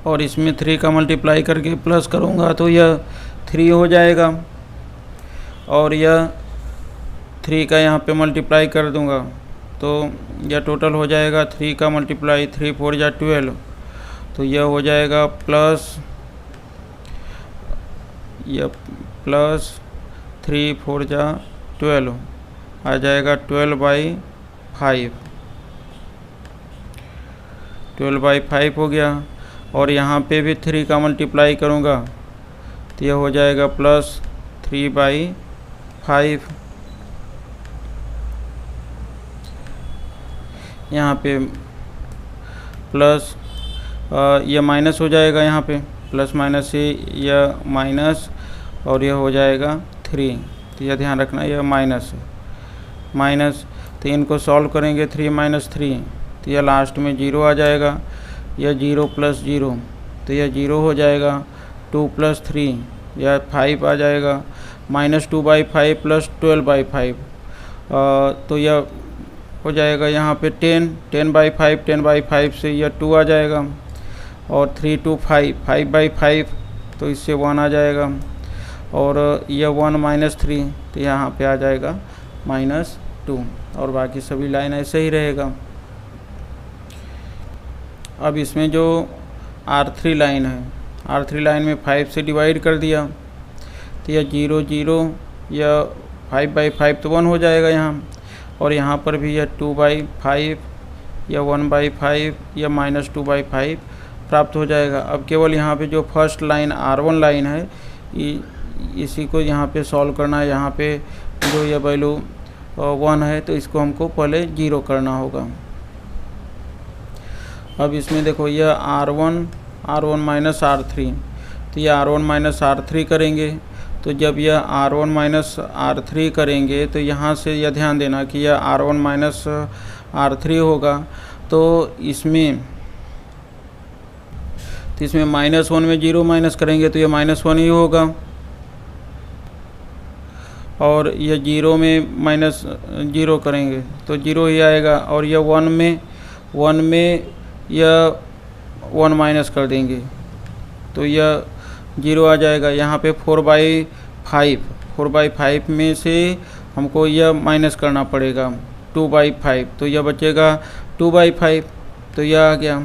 और इसमें 3 का मल्टीप्लाई करके प्लस करूँगा तो यह 3 हो जाएगा, और यह 3 का यहाँ पे मल्टीप्लाई कर दूँगा तो यह टोटल हो जाएगा 3 का मल्टीप्लाई 3 4 जा 12, तो यह हो जाएगा +3 4 जा 12 आ जाएगा 12/5 हो गया, और यहाँ पे भी 3 का मल्टीप्लाई करूँगा तो यह हो जाएगा +3/5। यहाँ पे प्लस यह माइनस हो जाएगा, यहाँ पे प्लस माइनस से यह माइनस और यह हो जाएगा 3, तो यह ध्यान रखना यह माइनस तो इनको सॉल्व करेंगे 3 - 3 तो यह लास्ट में 0 आ जाएगा, यह 0 + 0 तो यह 0 हो जाएगा, 2 + 3 यह 5 आ जाएगा, -2/5 + 12/5 तो यह हो जाएगा यहाँ पे 10/5 से यह 2 आ जाएगा, और 3 2 5 5/5 तो इससे 1 आ जाएगा, और यह 1 - 3 तो यहाँ पे आ जाएगा -2, और बाकी सभी लाइन ऐसे ही रहेगा। अब इसमें जो R3 लाइन है, R3 लाइन में 5 से डिवाइड कर दिया तो यह 0 0 यह 5/5 तो 1 हो जाएगा यहाँ, और यहाँ पर भी यह 2/5 या 1/5 या -2/5 प्राप्त हो जाएगा। अब केवल यहाँ पे जो फर्स्ट लाइन R1 लाइन है इसी को यहाँ पे सॉल्व करना है। यहाँ पे जो ये वैल्यू 1 है तो इसको हमको पहले 0 करना होगा। अब इसमें देखो यह R1 माइनस R3, तो ये R1 माइनस R3 करेंगे। तो जब यह R1 माइनस R3 करेंगे तो यहाँ से यह ध्यान देना कि यह R1 माइनस R3 होगा। तो इसमें -1 में 0 माइनस करेंगे तो ये -1 ही होगा, और यह 0 में -0 करेंगे तो 0 ही आएगा। और यह 1 में यह 1 माइनस कर देंगे तो यह 0 आ जाएगा। यहाँ पे 4/5 में से हमको यह माइनस करना पड़ेगा 2/5, तो यह बचेगा 2/5, तो यह आ गया।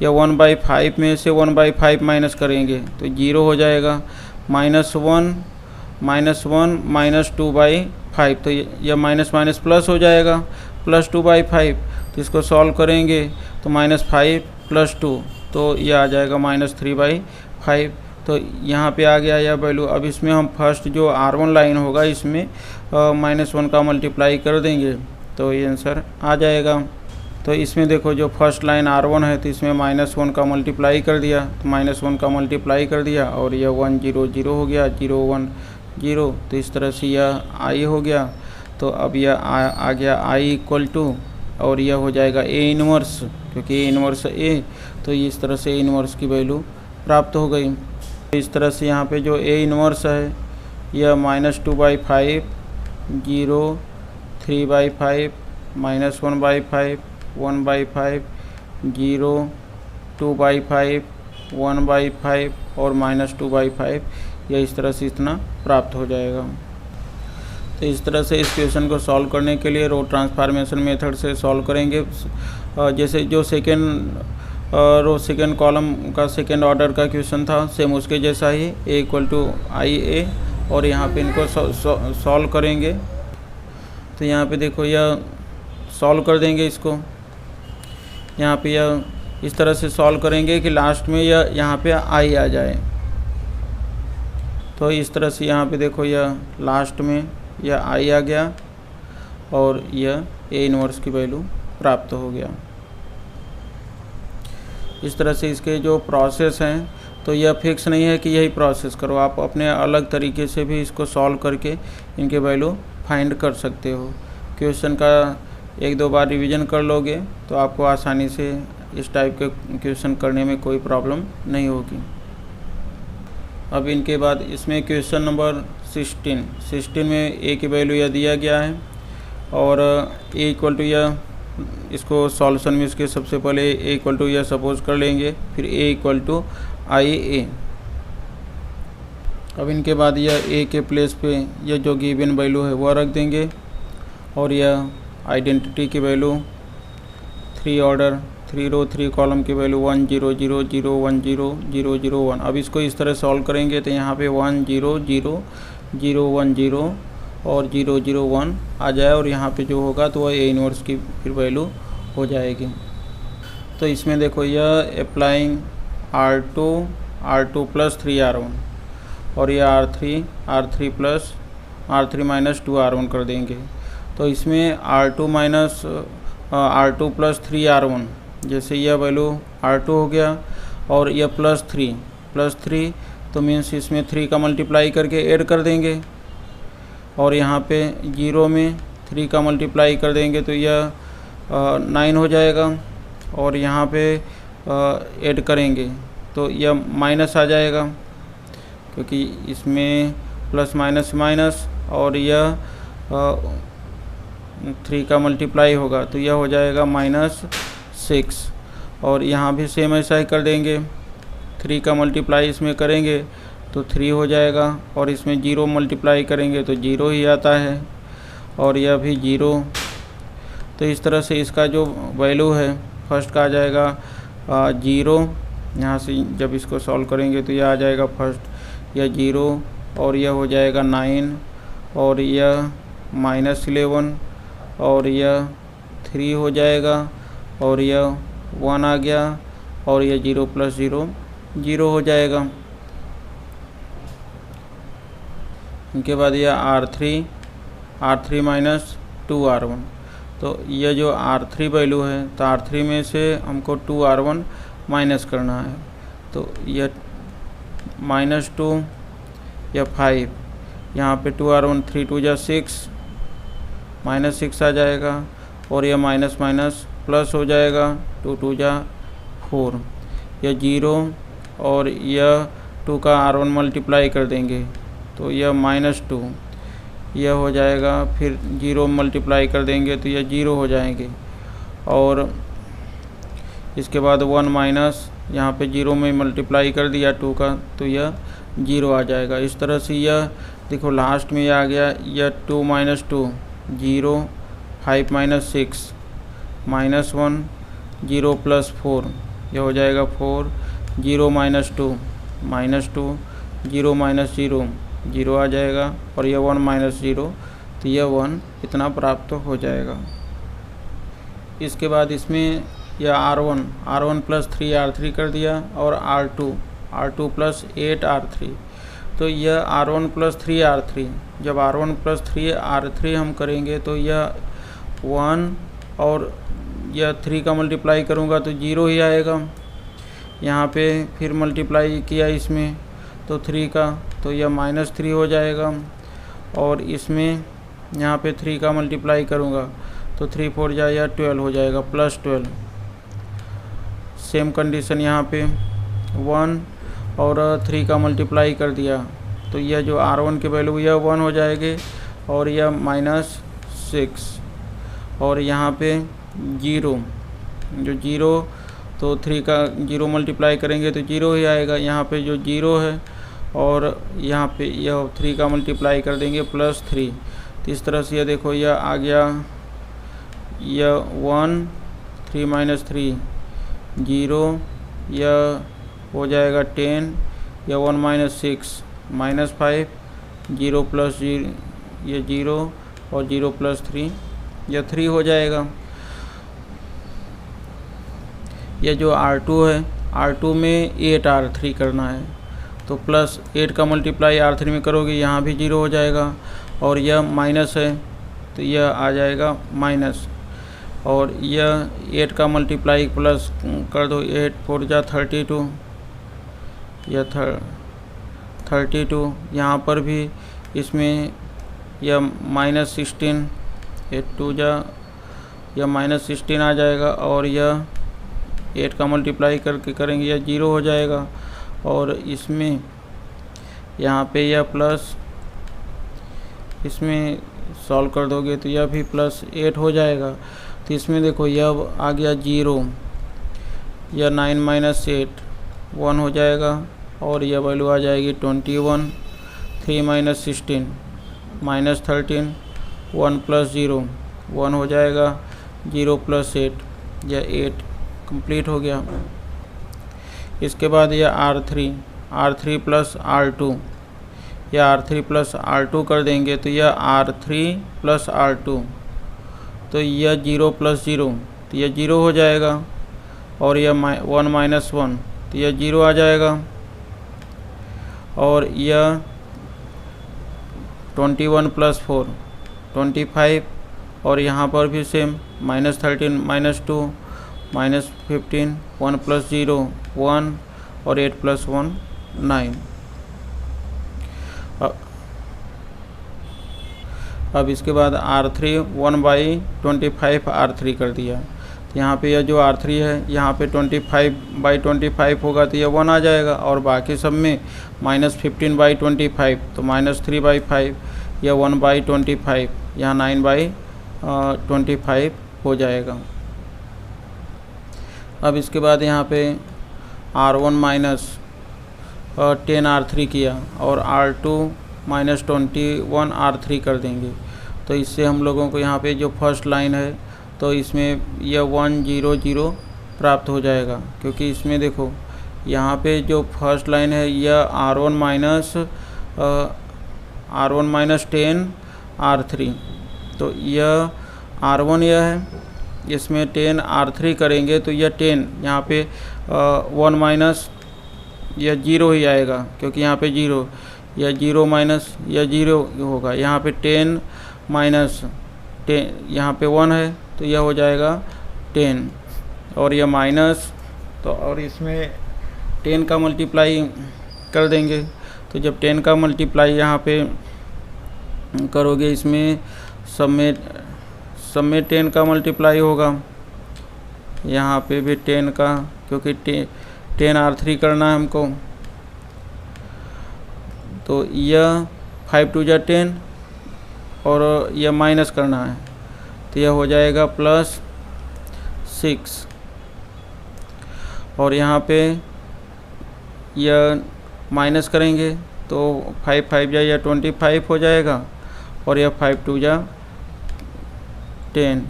यह 1/5 में से 1/5 माइनस करेंगे तो 0 हो जाएगा। -1 माइनस 2/5, तो यह माइनस प्लस हो जाएगा, प्लस 2/5। तो इसको सॉल्व करेंगे तो -5 + 2, तो यह आ जाएगा -3/5। तो यहाँ पे आ गया यह वैल्यू। अब इसमें हम फर्स्ट जो R1 लाइन होगा इसमें -1 का मल्टीप्लाई कर देंगे तो ये आंसर आ जाएगा। तो इसमें देखो जो फर्स्ट लाइन R1 है तो इसमें -1 का मल्टीप्लाई कर दिया, तो -1 का मल्टीप्लाई कर दिया और यह 1 0 0 हो गया, 0 1 0। तो इस तरह से यह I हो गया। तो अब यह आ गया I = और यह हो जाएगा A इनवर्स, क्योंकि A इनवर्स A, तो इस तरह से A इनवर्स की वैल्यू प्राप्त हो गई। इस तरह से यहाँ पे जो A इनवर्स है यह -2/5 0 3/5 -1/5 1/5 0 2/5 1/5 और -2/5, यह इस तरह से इतना प्राप्त हो जाएगा। तो इस तरह से इस क्वेश्चन को सॉल्व करने के लिए रो ट्रांसफॉर्मेशन मेथड से सॉल्व करेंगे। जैसे जो सेकेंड कॉलम का सेकेंड ऑर्डर का क्वेश्चन था सेम उसके जैसा ही A = IA, और यहाँ पे इनको सॉल्व करेंगे। तो यहाँ पे देखो यह सॉल्व कर देंगे इसको। यहाँ पे यह इस तरह से सॉल्व करेंगे कि लास्ट में यह यहाँ पे I आ जाए। तो इस तरह से यहाँ पे देखो यह लास्ट में यह I आ गया और यह A इनवर्स की वैल्यू प्राप्त हो गया। इस तरह से इसके जो प्रोसेस हैं तो यह फिक्स नहीं है कि यही प्रोसेस करो, आप अपने अलग तरीके से भी इसको सॉल्व करके इनके वैल्यू फाइंड कर सकते हो। क्वेश्चन का 1-2 बार रिवीजन कर लोगे तो आपको आसानी से इस टाइप के क्वेश्चन करने में कोई प्रॉब्लम नहीं होगी। अब इनके बाद इसमें क्वेश्चन नंबर 16 में A की वैल्यू यह दिया गया है और A = यह, इसको सॉल्यूशन में इसके सबसे पहले A = यह सपोज कर लेंगे, फिर A = IA। अब इनके बाद यह A के प्लेस पे यह जो गिवन वैल्यू है वह रख देंगे और यह आइडेंटिटी की वैल्यू 3 ऑर्डर 3 रो 3 कॉलम की वैल्यू 1 0 0 0 1 0 0 0 1। अब इसको इस तरह सॉल्व करेंगे तो यहाँ पे 1 0 0 0 1 0 और 0 0 1 आ जाए, और यहाँ पे जो होगा तो वह A इनवर्स की फिर वैल्यू हो जाएगी। तो इसमें देखो यह अप्लाइंग R2 + 3R1 और यह R3 + 2R1 कर देंगे। तो इसमें R2 + 3R1, जैसे यह वैल्यू R2 हो गया और यह +3 तो मीन्स इसमें 3 का मल्टीप्लाई करके ऐड कर देंगे, और यहाँ पे 0 में 3 का मल्टीप्लाई कर देंगे तो यह 9 हो जाएगा, और यहाँ पे ऐड करेंगे तो यह माइनस आ जाएगा, क्योंकि इसमें प्लस माइनस और यह 3 का मल्टीप्लाई होगा तो यह हो जाएगा -6, और यहाँ भी सेम ऐसा ही कर देंगे। 3 का मल्टीप्लाई इसमें करेंगे तो 3 हो जाएगा, और इसमें 0 मल्टीप्लाई करेंगे तो 0 ही आता है, और यह भी 0। तो इस तरह से इसका जो वैल्यू है फर्स्ट का आ जाएगा 0। यहाँ से जब इसको सॉल्व करेंगे तो यह आ जाएगा फर्स्ट यह 0, और यह हो जाएगा 9, और यह -11, और यह 3 हो जाएगा, और यह 1 आ गया, और यह 0 + 0 0 हो जाएगा। इनके बाद यह R3 माइनस 2R1। तो यह जो R3 वैल्यू है तो R3 में से हमको 2R1 माइनस करना है। तो यह -2 या 5, यहाँ पे 2R1 3 2 जा 6 -6 आ जाएगा, और यह माइनस माइनस प्लस हो जाएगा 2 2 जा 4, यह 0 और यह 2 का R1 मल्टीप्लाई कर देंगे तो यह -2, यह हो जाएगा, फिर 0 मल्टीप्लाई कर देंगे तो यह 0 हो जाएंगे, और इसके बाद 1 माइनस यहाँ पे 0 में मल्टीप्लाई कर दिया 2 का तो यह 0 आ जाएगा। इस तरह से यह देखो लास्ट में यह आ गया, यह 2 - 2 0, 5 - 6 -1, 0 + 4, यह हो जाएगा 4, 0 - 2 -2, 0 - 0 0 आ जाएगा, और यह 1 - 0 तो यह 1 इतना प्राप्त हो जाएगा। इसके बाद इसमें यह R1 + 3R3 कर दिया, और R2 + 8R3। तो यह R1 + 3R3, जब R1 + 3R3 हम करेंगे तो यह 1, और यह 3 का मल्टीप्लाई करूँगा तो 0 ही आएगा। यहाँ पे फिर मल्टीप्लाई किया इसमें तो 3 का, तो यह -3 हो जाएगा, और इसमें यहाँ पे 3 का मल्टीप्लाई करूँगा तो 3 4 जा या 12 हो जाएगा, +12। सेम कंडीशन यहाँ पे 1 और 3 का मल्टीप्लाई कर दिया तो यह जो R1 के वैल्यू यह 1 हो जाएंगे, और यह -6, और यहाँ पे 0 जो 0, तो 3 का 0 मल्टीप्लाई करेंगे तो 0 ही आएगा। यहाँ पे जो 0 है, और यहाँ पे यह 3 का मल्टीप्लाई कर देंगे +3। तो इस तरह से यह देखो यह आ गया, यह 1 3 - 3 0, यह हो जाएगा 10, यह 1 - 6 -5, 0 + 0 यह 0, और 0 + 3 यह 3 हो जाएगा। यह जो R2 है, R2 में 8R3 करना है, तो +8 का मल्टीप्लाई R3 में करोगे यहाँ भी 0 हो जाएगा, और यह माइनस है तो यह आ जाएगा माइनस, और यह 8 का मल्टीप्लाई प्लस कर दो, 8 4 जा 32, यह 32, यहाँ पर भी इसमें यह -16, 8 2 जा यह -16 आ जाएगा, और यह 8 का मल्टीप्लाई करके करेंगे यह 0 हो जाएगा, और इसमें यहाँ पे यह प्लस, इसमें सॉल्व कर दोगे तो यह भी +8 हो जाएगा। तो इसमें देखो यह आ गया 0, यह 9 - 8 1 हो जाएगा, और यह वैल्यू आ जाएगी 21, 3 - 16 -13, 1 + 0 1 हो जाएगा, 0 + 8 यह 8 कंप्लीट हो गया। इसके बाद यह R3 + R2, या R3 + R2 कर देंगे तो यह R3 + R2, तो यह 0 + 0 तो यह 0 हो जाएगा, और यह 1 - 1 तो यह 0 आ जाएगा, और यह 21 + 4 25, और यहाँ पर भी सेम -13 -2 -15, 1 + 0 1, और 8 + 1 9। अब इसके बाद R3 1/25 R3 कर दिया, तो यहाँ पे यह जो R3 है यहाँ पे 25/25 होगा तो यह 1 आ जाएगा, और बाकी सब में -15/25 तो -3/5, यह 1/25, यहाँ 9/25 हो जाएगा। अब इसके बाद यहाँ पे R1 - 10 R3 किया, और R2 - 21 R3 कर देंगे, तो इससे हम लोगों को यहाँ पे जो फर्स्ट लाइन है तो इसमें यह 1 0 0 प्राप्त हो जाएगा, क्योंकि इसमें देखो यहाँ पे जो फर्स्ट लाइन है यह R1 - 10 R3, तो यह R1 यह है, इसमें 10 R3 करेंगे तो यह 10 यहाँ पे 1 माइनस यह 0 ही आएगा, क्योंकि यहाँ पे 0, या 0 माइनस या 0 होगा। यहाँ पे 10 माइनस 10, यहाँ पे 1 है तो यह हो जाएगा 10, और यह माइनस, तो और इसमें 10 का मल्टीप्लाई कर देंगे। तो जब 10 का मल्टीप्लाई यहाँ पे करोगे, इसमें सब में 10 का मल्टीप्लाई होगा, यहाँ पे भी 10 का, क्योंकि 10 R3 करना है हमको। तो यह 5 2 जा 10 और यह माइनस करना है, तो यह हो जाएगा +6, और यहाँ पे यह माइनस करेंगे तो 5 5 जा या 25 हो जाएगा, और यह 5 2 जा 10,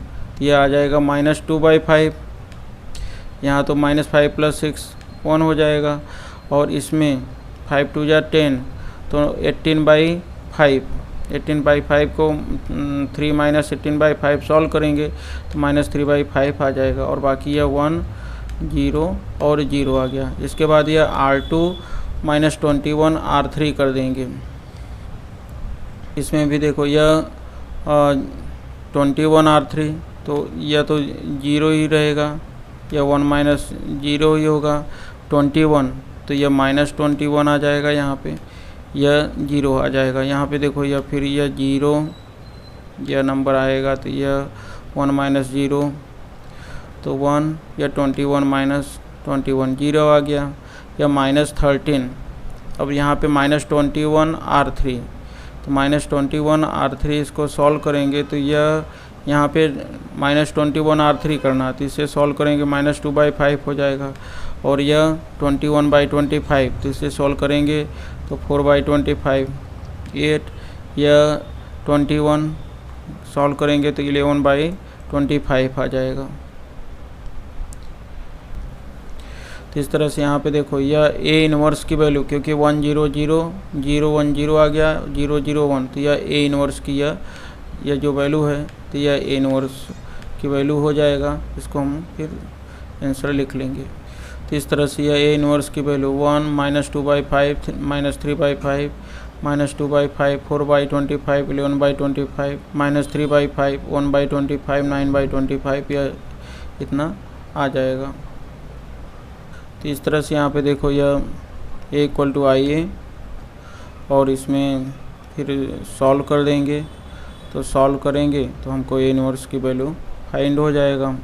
यह आ जाएगा -2/5। यहाँ तो -5 + 6 1 हो जाएगा, और इसमें 5 2 जा 10 तो 18/5, 18/5 को 3 - 18/5 सॉल्व करेंगे तो -3/5 आ जाएगा, और बाकी यह 1 0 और 0 आ गया। इसके बाद यह R2 - 21 R3 कर देंगे। इसमें भी देखो यह 21 R3, तो यह तो 0 ही रहेगा, यह 1 - 0 ही होगा। 21 तो यह -21 आ जाएगा, यहाँ पे यह 0 आ जाएगा। यहाँ पे देखो यह फिर यह 0 यह नंबर आएगा, तो यह 1 - 0 तो 1, या 21 - 21 0 आ गया, या -13। अब यहाँ पे -21 R3, तो -21 R3 इसको सॉल्व करेंगे तो यह यहाँ पे -21 R3 करना, तो इसे सॉल्व करेंगे -2/5 हो जाएगा, और यह 21/25, तो इसे सॉल्व करेंगे तो 4/25 8, यह 21 सॉल्व करेंगे तो 11/25 आ जाएगा। तो इस तरह से यहाँ पे देखो यह A इन्वर्स की वैल्यू, क्योंकि 1 0 0 0 1 0 आ गया, 0 0 1, तो यह A इन्वर्स की यह जो वैल्यू है, तो यह A इन्वर्स की वैल्यू हो जाएगा। इसको हम फिर आंसर लिख लेंगे। तो इस तरह से यह A इन्वर्स की वैल्यू 1 -2/5 -3/5 -2/5 4/25 11/25 -3/5 1/25 9/25, यह इतना आ जाएगा। तो इस तरह से यहाँ पे देखो यह A = IA, और इसमें फिर सॉल्व कर देंगे, तो सॉल्व करेंगे तो हमको A इन्वर्स की वैल्यू फाइंड हो जाएगा।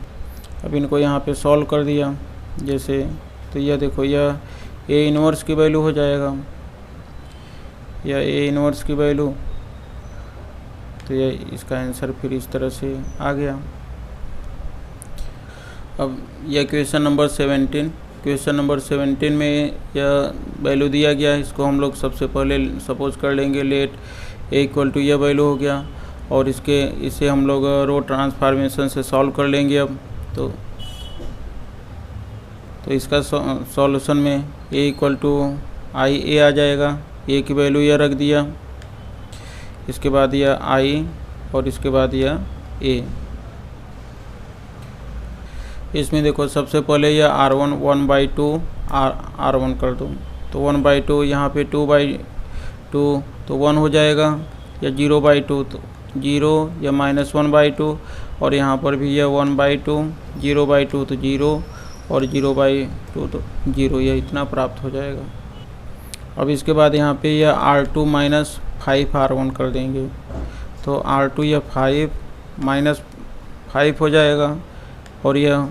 अब इनको यहाँ पे सॉल्व कर दिया जैसे, तो यह देखो यह A इन्वर्स की वैल्यू हो जाएगा, यह A इन्वर्स की वैल्यू, तो यह इसका आंसर फिर इस तरह से आ गया। अब यह क्वेश्चन नंबर 17 में यह वैल्यू दिया गया है। इसको हम लोग सबसे पहले सपोज कर लेंगे लेट A = यह वैल्यू हो गया, और इसे हम लोग रो ट्रांसफॉर्मेशन से सॉल्व कर लेंगे। अब तो इसका सॉल्यूशन में A = IA आ जाएगा, A की वैल्यू यह रख दिया, इसके बाद यह I, और इसके बाद यह A। इसमें देखो सबसे पहले यह R1 1/2 R1 कर दो, तो 1/2 यहाँ पे 2/2 तो 1 हो जाएगा, या 0/2 तो 0, या -1/2, और यहाँ पर भी यह 1/2 0/2 तो 0, और 0/2 तो 0, यह इतना प्राप्त हो जाएगा। अब इसके बाद यहाँ पे यह R2 - 5 R1 कर देंगे, तो R2 यह 5 - 5 हो जाएगा, और यह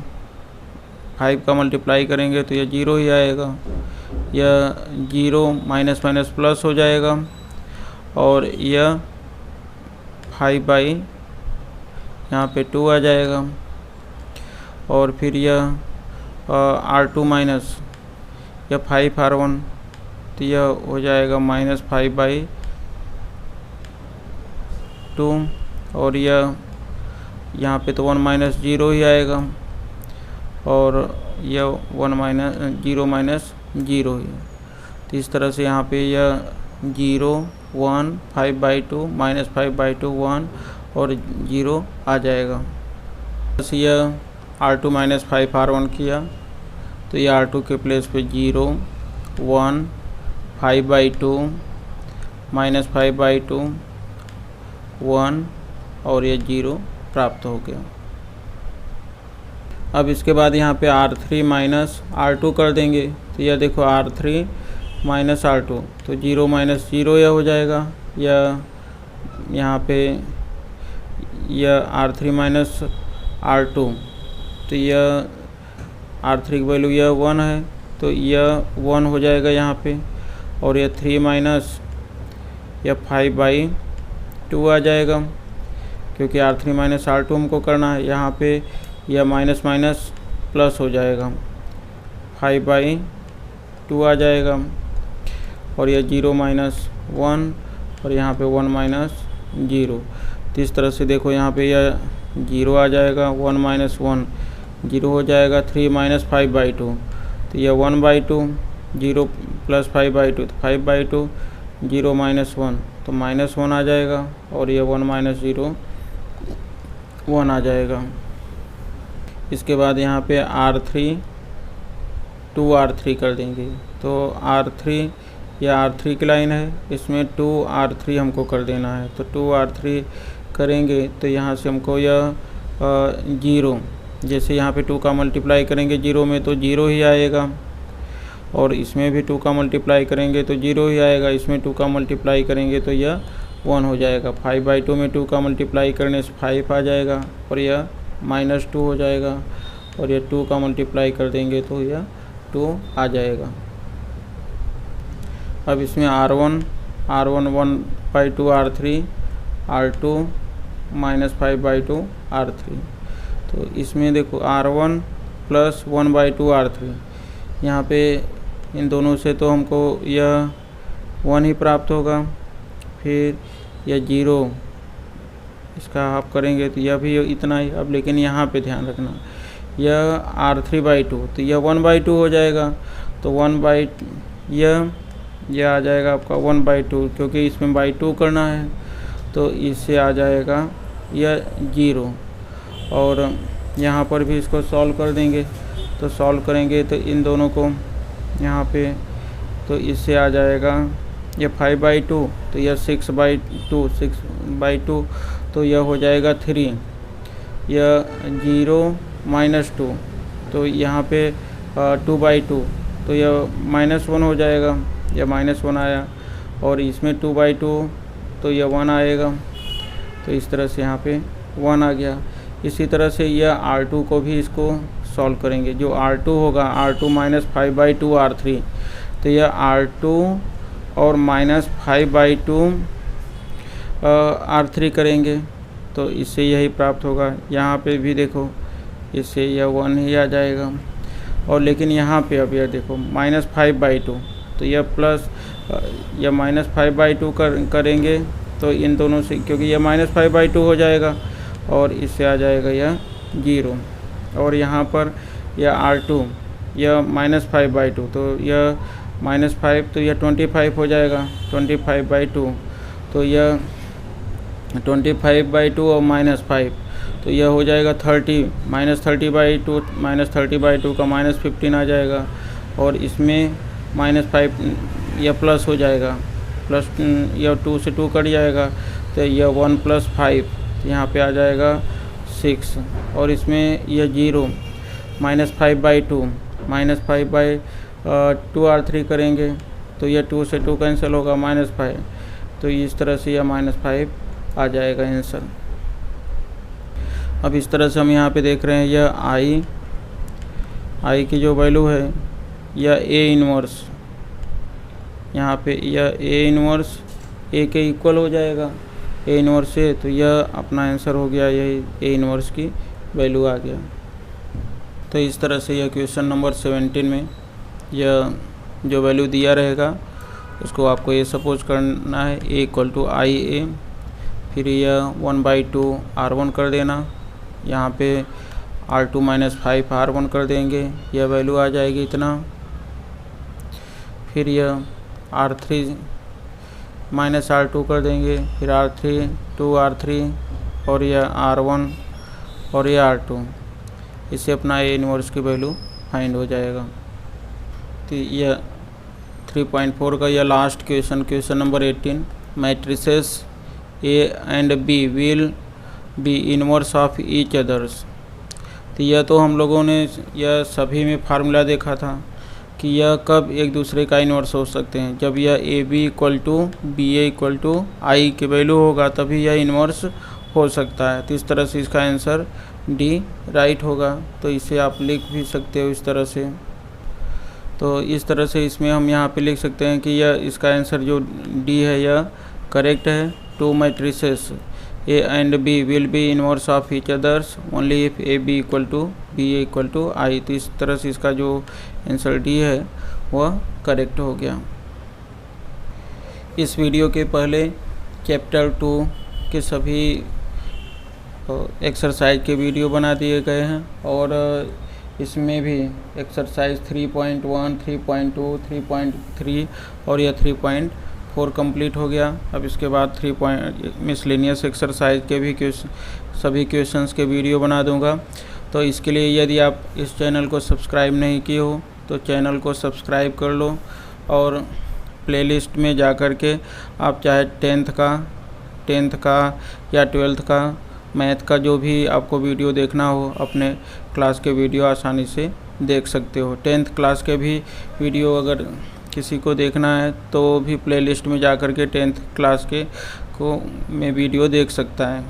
5 का मल्टीप्लाई करेंगे तो यह 0 ही आएगा, यह 0 माइनस माइनस प्लस हो जाएगा, और यह 5/, यहाँ पे 2 आ जाएगा, और फिर यह R2 माइनस यह 5 R1, तो यह हो जाएगा -5/2, और यह यहाँ पे तो 1 - 0 ही आएगा, और यह 1 - 0 - 0 ही। तो इस तरह से यहाँ पे यह 0 1 5/2 -5/2 1 और 0 आ जाएगा। बस यह R2 - 5 R1 किया, तो ये R2 के प्लेस पे 0 1 5/2 -5/2 1 और ये 0 प्राप्त हो गया। अब इसके बाद यहाँ पे R3 माइनस R2 कर देंगे, तो यह देखो R3 माइनस R2, तो 0 माइनस 0 यह हो जाएगा। यह यहाँ पे यह R3 माइनस R2, तो यह R3 की वैल्यू यह 1 है, तो यह 1 हो जाएगा यहाँ पे। और यह 3 माइनस यह 5/2 आ जाएगा, क्योंकि R3 माइनस R2 हमको करना है। यहाँ पे यह माइनस माइनस प्लस हो जाएगा, 5/2 आ जाएगा। और यह 0 माइनस 1 और यहाँ पे 1 माइनस 0। तो इस तरह से देखो यहाँ पे यह 0 आ जाएगा, 1 माइनस 1 0 हो जाएगा। 3 माइनस 5/2, तो यह 1/2, 0 प्लस 5/2, तो 5/2, 0 माइनस 1, तो -1 आ जाएगा। और यह 1 माइनस 0 1 आ जाएगा। इसके बाद यहाँ पे R3 2R3 कर देंगे, तो R3 यह R3 की लाइन है, इसमें 2R3 हमको कर देना है। तो 2R3 करेंगे तो यहाँ से हमको यह 0, जैसे यहाँ पे 2 का मल्टीप्लाई करेंगे 0 में तो 0 ही आएगा, और इसमें भी 2 का मल्टीप्लाई करेंगे तो 0 ही आएगा। इसमें 2 का मल्टीप्लाई करेंगे तो यह 1 हो जाएगा। 5/2 में 2 का मल्टीप्लाई करने से 5 आ जाएगा, और यह -2 हो जाएगा। और यह 2 का मल्टीप्लाई कर देंगे तो यह 2 आ जाएगा। अब इसमें R1 1/2 R3, R2 -5/2 R3, तो इसमें देखो R1 प्लस 1/2 R3, यहाँ पे इन दोनों से तो हमको यह 1 ही प्राप्त होगा। फिर यह 0 इसका हाफ करेंगे तो यह भी इतना ही। अब लेकिन यहाँ पे ध्यान रखना, यह R3/2, तो यह 1/2 हो जाएगा। तो यह आ जाएगा आपका 1/2, क्योंकि इसमें बाई 2 करना है, तो इससे आ जाएगा यह 0। और यहाँ पर भी इसको सॉल्व कर देंगे, तो सॉल्व करेंगे तो इन दोनों को यहाँ पे, तो इससे आ जाएगा यह 5/2, तो यह 6/2, तो यह हो जाएगा 3। यह 0 माइनस 2, तो यहाँ पे 2/2, तो यह -1 हो जाएगा। यह -1 आया, और इसमें 2/2, तो यह 1 आएगा। तो इस तरह से यहाँ पे 1 आ गया। इसी तरह से यह R2 को भी इसको सॉल्व करेंगे। जो R2 होगा, R2 माइनस 5/2 R3, तो यह R2 और -5/2 R3 करेंगे, तो इससे यही प्राप्त होगा। यहाँ पे भी देखो, इससे यह 1 ही आ जाएगा। और लेकिन यहाँ पे अब यह देखो -5/2, तो यह प्लस यह -5/2 करेंगे, तो इन दोनों से, क्योंकि यह -5/2 हो जाएगा, और इससे आ जाएगा यह 0। और यहाँ पर यह R2 यह -5/2, तो यह -5, तो यह 25 हो जाएगा। 25/2, तो यह 25/2 और -5, तो यह हो जाएगा 30, -30/2, -30/2 का -15 आ जाएगा। और इसमें -5 यह प्लस हो जाएगा, प्लस यह 2 से 2 कट जाएगा, तो यह 1 + 5, यहाँ पे आ जाएगा 6। और इसमें यह 0 -5/2, -5/2 R3 करेंगे, तो यह 2 से 2 कैंसिल होगा, -5, तो इस तरह से यह -5 आ जाएगा आंसर। अब इस तरह से हम यहाँ पे देख रहे हैं, यह आई की जो वैल्यू है, यह A इन्वर्स, यहाँ पे यह A इन्वर्स A के इक्वल हो जाएगा, A इन्वर्स से, तो यह अपना आंसर हो गया, यही A इन्वर्स की वैल्यू आ गया। तो इस तरह से यह क्वेश्चन नंबर 17 में यह जो वैल्यू दिया रहेगा उसको आपको ये सपोज करना है, A = IA, फिर यह 1/2 R1 कर देना, यहाँ पे R2 - 5 R1 कर देंगे, यह वैल्यू आ जाएगी इतना। फिर यह R3 - R2 कर देंगे, फिर R3 2 R3, और यह R1 और यह R2, इससे अपना A इन्वर्स की वैल्यू फाइंड हो जाएगा। तो यह 3.4 का यह last question number 18 matrices A and B will be inverse of each others। तो यह तो हम लोगों ने यह सभी में फार्मूला देखा था कि यह कब एक दूसरे का इन्वर्स हो सकते हैं, जब यह A B equal to B A equal to I के वैल्यू होगा तभी यह इन्वर्स हो सकता है। तो इस तरह से इसका आंसर डी राइट होगा। तो इसे आप लिख भी सकते हो इस तरह से। तो इस तरह से इसमें हम यहाँ पे लिख सकते हैं कि यह इसका आंसर जो डी है यह करेक्ट है। To matrices A and B will be inverse of each others only if AB equal to B A equal to I. तो इस तरह से इसका जो आंसर डी है वह करेक्ट हो गया। इस वीडियो के पहले चैप्टर 2 के सभी एक्सरसाइज के वीडियो बना दिए गए हैं और इसमें भी एक्सरसाइज 3.1, 3.2, 3.3 और यह 3.4 कंप्लीट हो गया। अब इसके बाद 3 मिसलेनियस एक्सरसाइज के भी सभी क्वेश्चंस के वीडियो बना दूंगा। तो इसके लिए यदि आप इस चैनल को सब्सक्राइब नहीं किए हो तो चैनल को सब्सक्राइब कर लो और प्लेलिस्ट में जा कर के आप चाहे 10th का या 12th का मैथ का जो भी आपको वीडियो देखना हो अपने क्लास के वीडियो आसानी से देख सकते हो। 10th क्लास के भी वीडियो अगर किसी को देखना है तो भी प्लेलिस्ट में जा कर के 10th क्लास के में वीडियो देख सकता है।